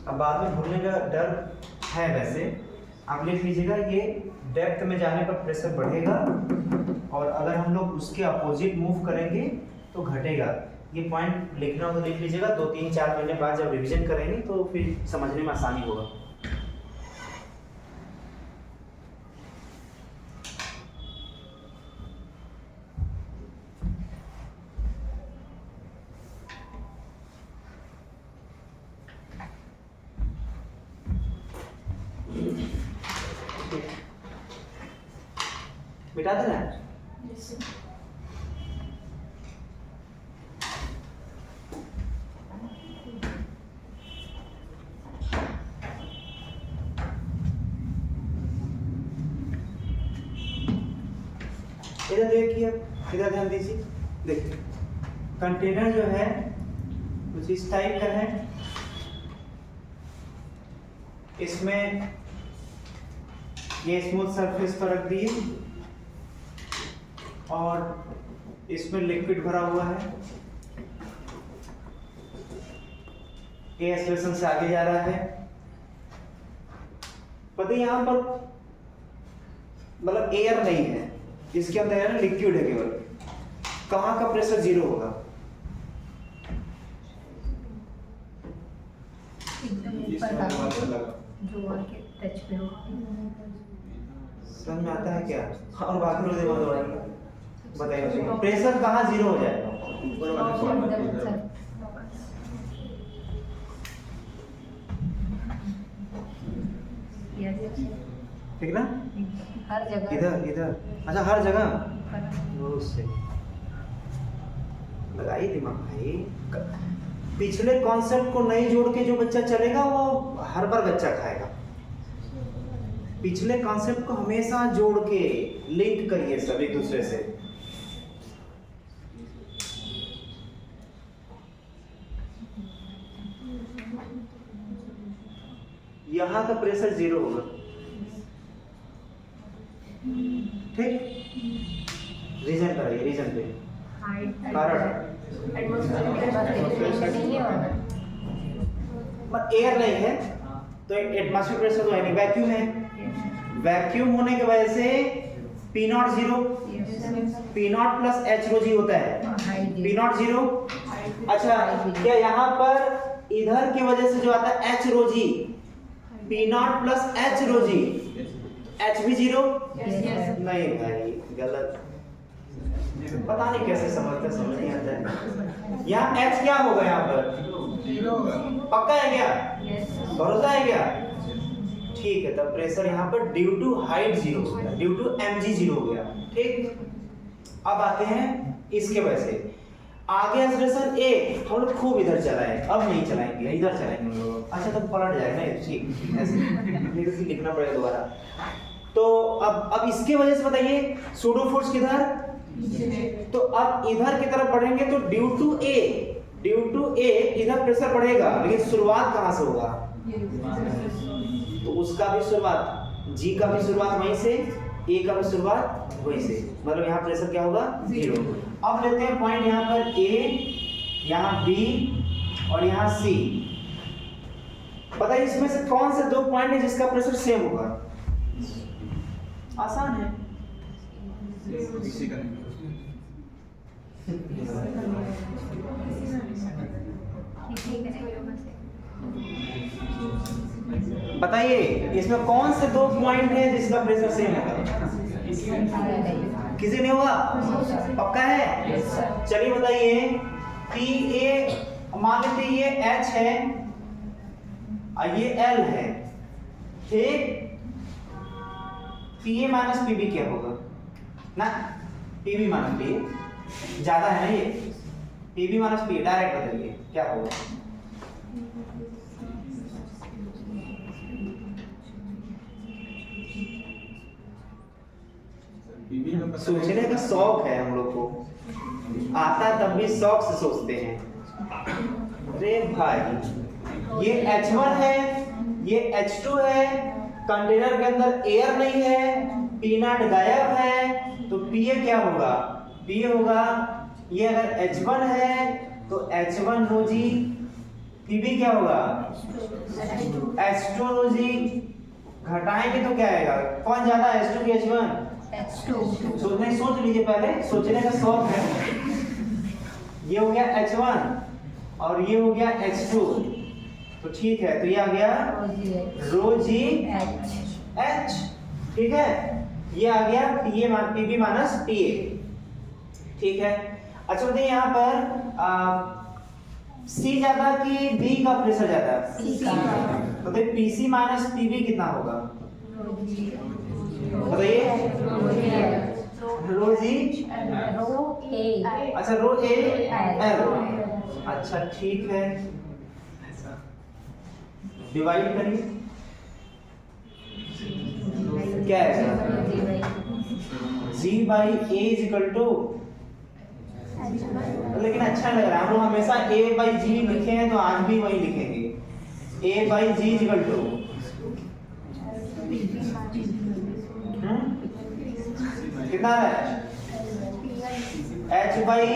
अब बाद में भूलने का डर है, वैसे आप लिख लीजिएगा ये डेप्थ में जाने पर प्रेशर बढ़ेगा और अगर हम लोग उसके अपोजिट मूव करेंगे तो घटेगा। ये पॉइंट लिखना हो तो लिख लीजिएगा। 2 3 4 महीने बाद जब रिवीजन करेंगे तो फिर समझने में आसानी होगा। मिटा देना है। इधर देखिए, इधर ध्यान दीजिए। देखिए कंटेनर जो है कुछ इस टाइप का है। इसमें ये स्मूथ सरफेस पर रख दिए और इसमें लिक्विड भरा हुआ है। ये एक्सप्रेशन से आगे जा रहा है। पता यहाँ पर मतलब एयर नहीं है, इसके अंदर है ना लिक्विड है केवल। कहाँ का प्रेशर 0 होगा? समझ में आता है क्या? और बाकी लोग दिमाग बताइए प्रेशर कहाँ 0 हो जाएगा? ठीक ना? हर जगह। इधर अच्छा, हर जगह से लगाइए दिमाग भाई। पिछले कॉन्सेप्ट को नहीं जोड़ के जो बच्चा चलेगा वो हर बार बच्चा खाएगा। पिछले कॉन्सेप्ट को हमेशा जोड़ के लिंक करिए सब एक दूसरे से। यहां का प्रेशर 0 होगा, ठीक। रीजन कराइए, रीजन पे कारण एयर नहीं है तो एटमॉस्फेरिक प्रेशर तो है नहीं, वैक्यूम है। वैक्यूम होने की वजह से P not 0, P naught plus H rho जी होता है, P नॉट 0। अच्छा, क्या यहाँ पर इधर की वजह से जो आता है H rho G, P naught plus H rho G, H भी 0? नहीं भाई, गलत। पता नहीं कैसे समझते, समझ नहीं आता है। यहाँ H क्या होगा यहाँ पर? पक्का है क्या? भरोसा है क्या? ठीक है, तब प्रेशर यहाँ पर ड्यू टू हाइट 0 हो गया, ड्यू टू mg 0 हो गया, ठीक। अब आते हैं इसके वजह से आगे एक्सप्रेशन A हम लोग खूब इधर चलाए, अब नहीं चलाएंगे, इधर चलाएंगे हम लोग। अच्छा, तब पलट जाएगा ना, ठीक, ऐसे मेरे से लिखना पड़ेगा दोबारा। तो अब इसके वजह से बताइए सूडो फोर्स किधर, तो अब इधर की तरफ बढ़ेंगे तो ड्यू टू A इधर प्रेशर बढ़ेगा, लेकिन शुरुआत कहां से होगा? तो उसका भी शुरुआत, G का भी शुरुआत वहीं से, A का भी शुरुआत वहीं से, मतलब यहाँ प्रेशर क्या होगा? 0। अब लेते हैं पॉइंट यहाँ पर A, यहाँ B और यहाँ C। पता है इसमें से कौन से दो पॉइंट है जिसका प्रेशर सेम होगा? आसान है। इसी का बताइए इसमें कौन से दो पॉइंट है जिसका प्रेशर सेम होगा? किसी ने होगा? पक्का है? चलिए बताइए कि ये मान लेते ये H है और ये L है, ठीक। PA माइनस PB क्या होगा ना? PB माइनस PA ज्यादा है ना, ये PB माइनस PA डायरेक्ट बदलिए क्या होगा? सोचने का शौक है हम लोग को, आता तब भी शौक से सोचते हैं। अरे भाई, ये H1 है, ये H2 है, कंटेनर के अंदर एयर नहीं है, P नॉट गायब है, तो PA क्या होगा? PA होगा, ये अगर H1 है तो H1 रो जी, PB क्या होगा? H2 रो जी। घटाएंगे तो क्या आएगा? कौन ज्यादा है, H2 की H1? सोच लीजिए, पहले सोचने का शौक है। ये हो गया H1 और ये हो गया H2, तो ठीक है, तो ये आ गया रो जी H, ठीक है। ये आ गया PB माइनस PA, ठीक है। अच्छा बताइए यहाँ पर C ज्यादा कि B का प्रेशर ज्यादा? तो PC माइनस PB कितना होगा बताइए? रो जी, अच्छा रो A L, अच्छा ठीक है, डिवाइड करिए क्या है? G by A is equal to, लेकिन अच्छा लग रहा है, हम लोग हमेशा A बाई G लिखे हैं तो आज भी वही लिखेंगे, A by G is equal to कितना है? H बाई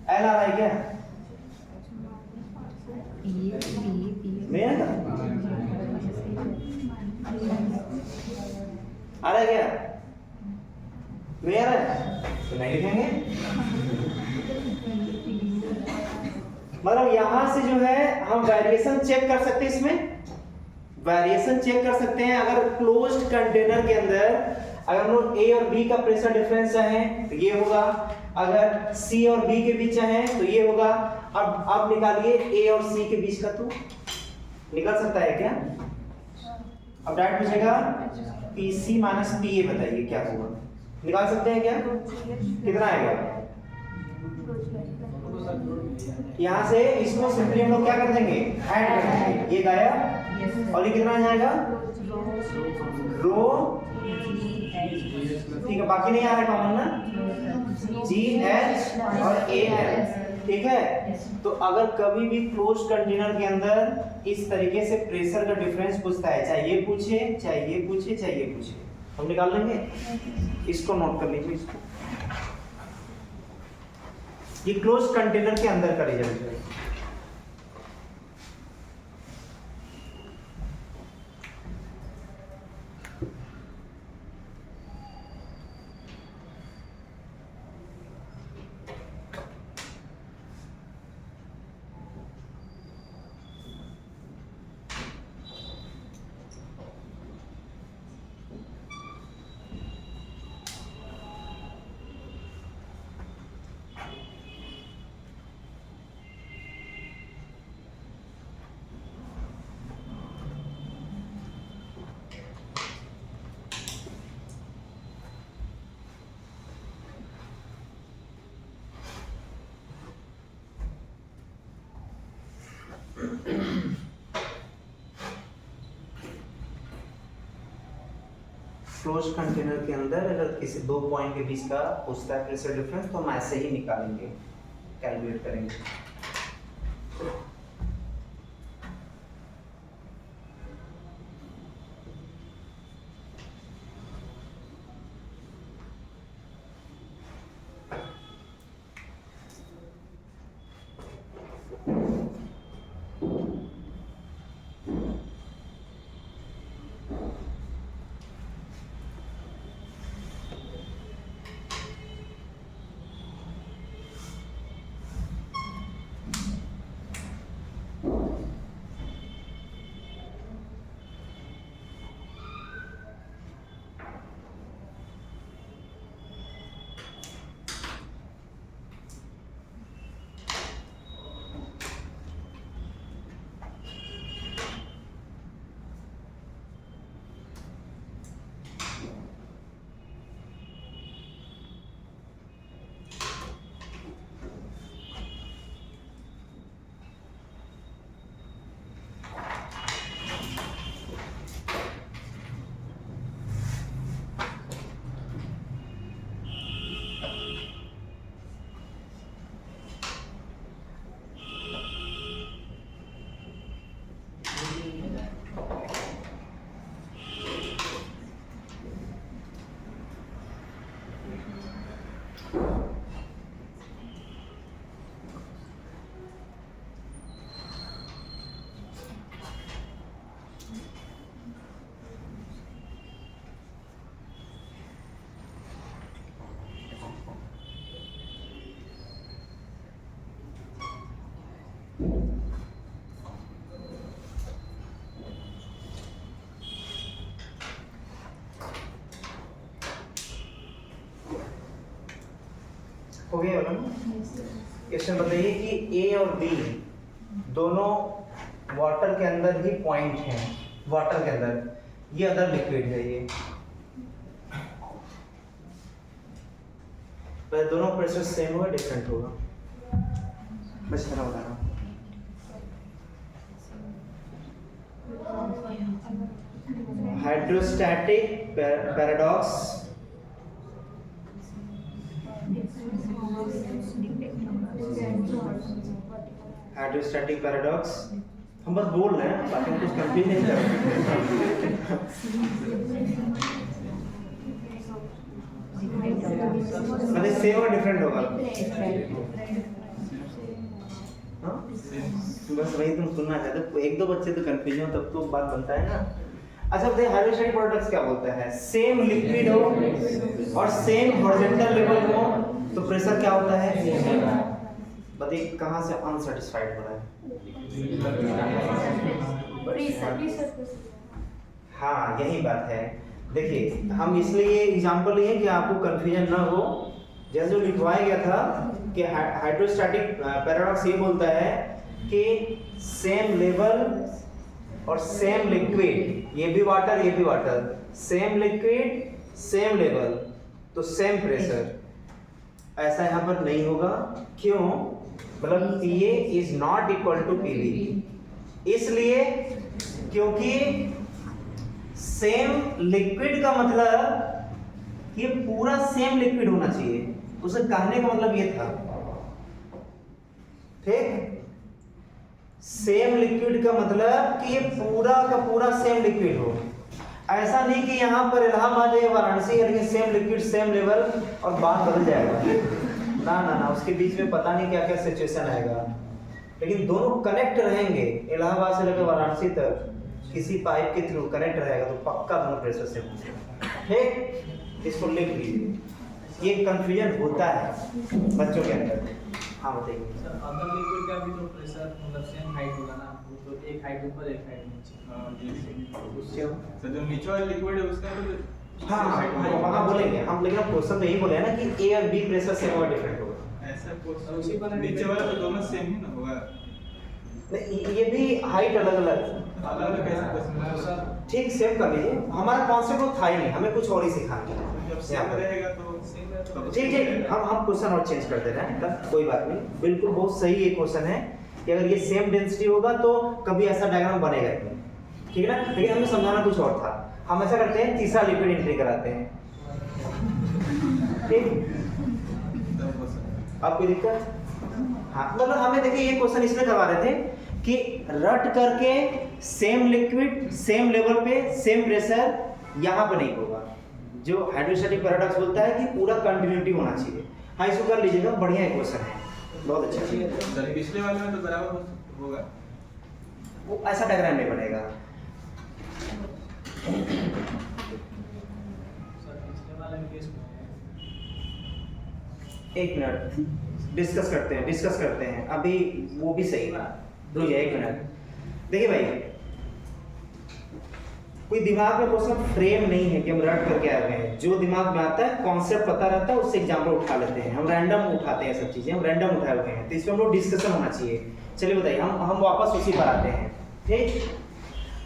L आ रहा है क्या? नहीं आ रहा है क्या? नहीं आ रहा है तो नहीं लिखेंगे। मतलब यहां से जो है हम वेरिएशन चेक कर सकते हैं, इसमें वेरिएशन चेक कर सकते हैं। अगर क्लोज्ड कंटेनर के अंदर अगर हम लोग A और B का प्रेशर डिफरेंस चाहें तो ये होगा, अगर C और B के बीच चाहें तो ये होगा। अब निकालिए A और C के बीच का, तो निकल सकता है क्या? अब डायरेक्ट पूछेगा PC माइनस PA, बताइए क्या होगा? निकाल सकते हैं क्या? कितना आएगा? यहाँ से इसको सिंपली हम लोग क्या कर देंगे? ऐड कर देंगे, ये गाया और ये कितना आ जाएगा रो, ठीक है, बाकी नहीं आ रहा है कॉमन ना, जी एच और ए एल, ठीक है। तो अगर कभी भी क्लोज कंटेनर के अंदर इस तरीके से प्रेशर का डिफरेंस पूछता है, चाहे ये पूछे चाहे ये पूछे चाहे ये पूछे, हम निकाल लेंगे। इसको नोट कर लीजिए, इसको, ये क्लोज कंटेनर के अंदर का रिजल्ट है। क्लोज कंटेनर के अंदर अगर किसी दो पॉइंट के बीच का पूछता है प्रेशर डिफरेंस, तो हम ऐसे ही निकालेंगे, कैलकुलेट करेंगे। हो गया वाला ना। क्वेश्चन बताइए कि ए और बी दोनों वाटर के अंदर ही पॉइंट हैं, वाटर के अंदर, ये अदर लिक्विड है, ये पर दोनों प्रेशर सेम होगा डिफरेंट होगा, बस इतना बता रहा हूँ। हाइड्रोस्टैटिक पैराडॉक्स, हाइड्रोस्टैटिक पैराडॉक्स, हम बस बोल रहे हैं, बाकी हम कुछ कंफ्यूज नहीं कर रहे। मतलब सेम और डिफरेंट होगा, हाँ? बस वही तुम सुनना चाहते हो, एक दो बच्चे तो कंफ्यूज हो तब तो बात बनता है ना। अच्छा बताइए हाइड्रोस्टैटिक पैराडॉक्स क्या बोलता है? सेम लिक्विड हो और सेम हॉरिजॉन्टल लेवल हो तो प्रेशर क्या होता है? बताइए कहाँ से अनसेटिस्फाइड हो रहा है? हाँ यही बात है। देखिए हम इसलिए एग्जांपल लिए कि आपको कंफ्यूजन ना हो। जैसे जो लिखवाया गया था कि हाइड्रोस्टैटिक पैराडॉक्स ये बोलता है कि सेम लेवल और सेम लिक्विड, ये भी वाटर ये भी water, same liquid same level तो सेम प्रेशर। ऐसा यहाँ पर नहीं होगा, क्यों? मतलब PA is not equal to PB, इसलिए क्योंकि सेम लिक्विड का मतलब ये पूरा सेम लिक्विड होना चाहिए, उसे कहने का मतलब ये था। ठीक, सेम लिक्विड का मतलब कि ये पूरा का पूरा सेम लिक्विड हो। ऐसा नहीं कि यहाँ पर इलाहाबाद है वाराणसी है लेकिन सेम लिक्विड सेम लेवल और बात बदल जाएगा। ना ना ना, उसके बीच में पता नहीं क्या क्या सिचुएशन आएगा, लेकिन दोनों कनेक्ट रहेंगे। इलाहाबाद से लेकर वाराणसी तक किसी पाइप के थ्रू कनेक्ट रहेगा तो पक्का दोनों प्रेशर सेम होगा। ठीक, इसको लिख लीजिए, ये कंफ्यूजन होता है बच्चों के अंदर। हाँ बताइए सर, अदर लिक्विड का भी तो प्रेशर मतलब सेम हाइट होगा ना, वो तो एक हाइट ऊपर एक हाइट नीचे। हाँ जी क्यों? सर, जो नीचे वाला लिक्विड है उसका तो हाँ वहाँ बोलेंगे हम, लेकिन अब क्वेश्चन तो यही बोले हैं ना कि ए और बी प्रेशर सेम और डिफरेंट होगा। ऐसा उसी पर नीचे वाला तो दोनों सेम ही ना होगा, नहीं ये भी हाइट अलग अलग। अलग अलग कैसे क्वेश्चन सर ठीक, सेम कर लीजिए, हमारा कॉन्सेप्ट वो था ही नहीं, हमें कुछ और ही सिखाना जब है। सेम रहेगा तो सेम है तो ठीक ठीक, हम क्वेश्चन और चेंज कर दे रहे हैं, तब कोई बात नहीं। बिल्कुल बहुत सही ये क्वेश्चन है कि अगर ये सेम डेंसिटी होगा तो कभी ऐसा डायग्राम बनेगा ही नहीं, ठीक है ना। लेकिन हमें समझाना कुछ और था। हम ऐसा करते हैं, तीसरा लिक्विड एंट्री कराते हैं। ठीक, तब हो सकता अब कोई दिक्कत? हाँ, मतलब हमें देखिए ये क्वेश्चन इसलिए करवा रहे थे कि रट करके सेम लिक्विड सेम लेवल पे सेम प्रेशर यहाँ पर नहीं होगा। जो हाइड्रोस्टैटिक पैराडॉक्स बोलता है कि पूरा कंटिन्यूटी होना चाहिए। हाँ, इसको कर लीजिएगा, बढ़िया क्वेश्चन है, बहुत अच्छा है। सर पिछले वाले में तो बराबर होगा, वो ऐसा डायग्राम नहीं बनेगा। सर पिछले वाले केस में एक मिनट डिस्कस करते हैं अभी, वो भी सही बात। रुक जाइए एक मिनट। देखिए भाई, कोई दिमाग में क्वेश्चन फ्रेम नहीं है कि हम रट करके आ गए हैं। जो दिमाग में आता है, कॉन्सेप्ट पता रहता है, उससे एग्जाम्पल उठा लेते हैं। हम रैंडम उठाते हैं, सब चीजें हम रैंडम उठाए हुए हैं, तो इसमें हम लोग डिस्कशन होना चाहिए। चलिए बताइए, हम वापस उसी पर आते हैं। ठीक,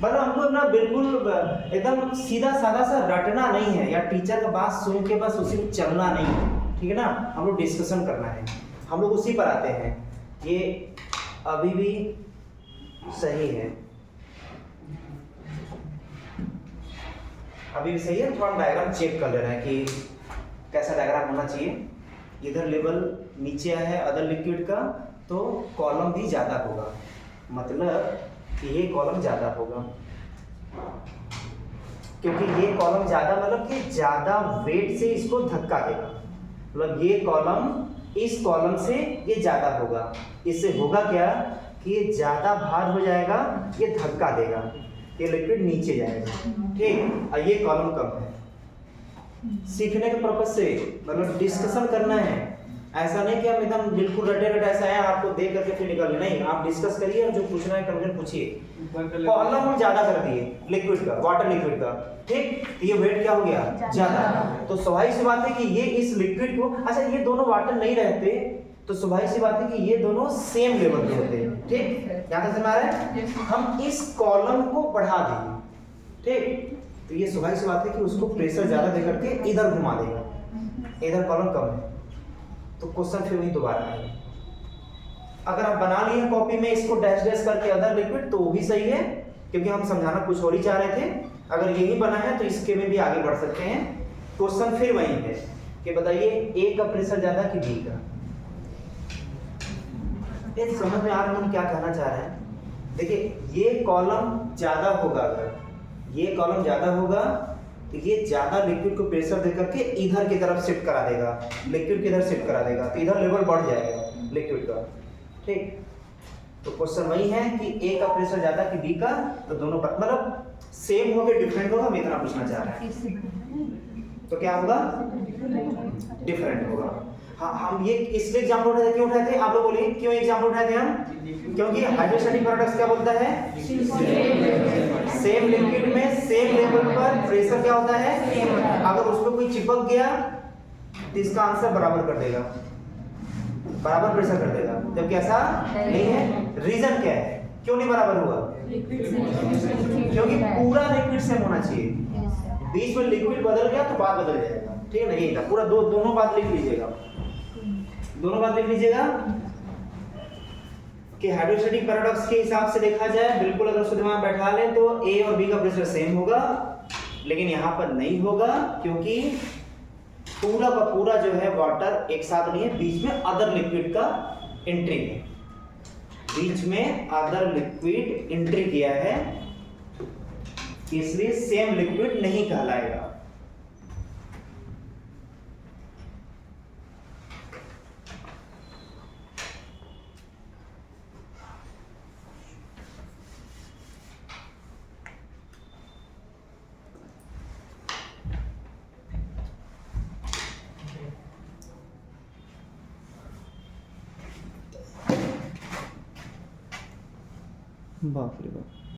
मतलब हमको ना बिल्कुल एकदम सीधा साधा सा रटना नहीं है, या टीचर का बात सुन के बस उसी में चलना नहीं है, ठीक है ना। हम लोग डिस्कशन करना है, हम लोग उसी पर आते हैं। ये अभी भी सही है, अभी भी सही है। थोड़ा डायग्राम चेक कर ले रहे हैं कि कैसा डायग्राम होना चाहिए। इधर लेवल नीचे है अदर लिक्विड का, तो कॉलम भी ज़्यादा होगा, मतलब कि ये कॉलम ज़्यादा होगा, क्योंकि ये कॉलम ज़्यादा मतलब कि ज़्यादा वेट से इसको धक्का देगा। मतलब ये कॉलम इस कॉलम से ये ज़्यादा होगा। इससे होगा क्या कि ये ज़्यादा भार हो जाएगा, ये धक्का देगा, ये लिक्विड नीचे जाएगा। ठीक, और ये कॉलम कम है। सीखने के पर्पज से मतलब डिस्कशन करना है, ऐसा नहीं कि हम एकदम बिल्कुल रटे रटे ऐसा है आपको दे करके फिर निकल नहीं। आप डिस्कस करिए और जो पूछना है कंफ्यूजन पूछिए। कॉलम हम ज्यादा कर दिए लिक्विड का, वाटर लिक्विड का, ठीक, तो ये वेट क्या हो गया, ज्यादा। तो स्वाभाविक सी बात है कि ये इस लिक्विड को, अच्छा ये दोनों वाटर नहीं रहते तो स्वाभाविक सी बात है कि ये दोनों सेम लेवल पे होते हैं। ठीक, यहाँ तक समझ आ रहा है। हम इस कॉलम को बढ़ा देंगे, ठीक, तो ये स्वाभाविक सी बात है कि उसको प्रेशर ज्यादा दे करके इधर घुमा देगा, इधर कॉलम कम है, तो क्वेश्चन फिर वही दोबारा आएगा। अगर आप बना लिए कॉपी में इसको डैश डैश करके अदर लिक्विड, तो वो भी सही है, क्योंकि हम समझाना कुछ और ही चाह रहे थे। अगर यही बना है तो इसके में भी आगे बढ़ सकते हैं। क्वेश्चन फिर वही है कि बताइए ए का प्रेशर ज्यादा कि बी का। ये समझ में आ रहा है हम क्या कहना चाह रहे हैं। देखिए, ये कॉलम ज्यादा होगा, अगर ये कॉलम ज्यादा होगा तो ये ज्यादा लिक्विड को प्रेशर दे करके इधर की तरफ शिफ्ट करा देगा, लिक्विड की इधर शिफ्ट करा देगा, तो इधर लेवल बढ़ जाएगा लिक्विड का। ठीक, तो क्वेश्चन वही है कि ए का प्रेशर ज्यादा कि बी का, तो दोनों पर मतलब सेम होगा डिफरेंट होगा, हम इतना पूछना चाह रहे हैं। तो क्या होगा, डिफरेंट होगा। हाँ, हम ये इसलिए एग्जाम्पल उठाए थे, क्यों उठाए थे आप लोग बोलिए, क्यों एग्जाम्पल उठाए थे हम? क्योंकि हाइड्रोस्टैटिक पैराडॉक्स क्या बोलता है, सेम लिक्विड में सेम लेवल पर प्रेशर क्या होता है, अगर उसमें कोई चिपक गया तो इसका आंसर बराबर कर देगा, बराबर प्रेशर कर देगा, जबकि ऐसा नहीं है। रीजन क्या है, क्यों नहीं बराबर हुआ? क्योंकि पूरा लिक्विड सेम होना चाहिए, बीच में लिक्विड बदल गया तो बात बदल जाएगा। ठीक है ना, यही था पूरा। दोनों बात लिख लीजिएगा, दोनों बात लिख लीजिएगा। कि हाइड्रोस्टैटिक पैराडॉक्स के हिसाब से देखा जाए, बिल्कुल अगर उसको दिमाग में बैठा लें तो ए और बी का प्रेशर सेम होगा, लेकिन यहाँ पर नहीं होगा क्योंकि पूरा का पूरा जो है वाटर एक साथ नहीं है, बीच में अदर लिक्विड का एंट्री है, बीच में अदर लिक्विड एंट्री किया है, इसलिए सेम लिक्विड नहीं कहलाएगा। बाप रे बाप।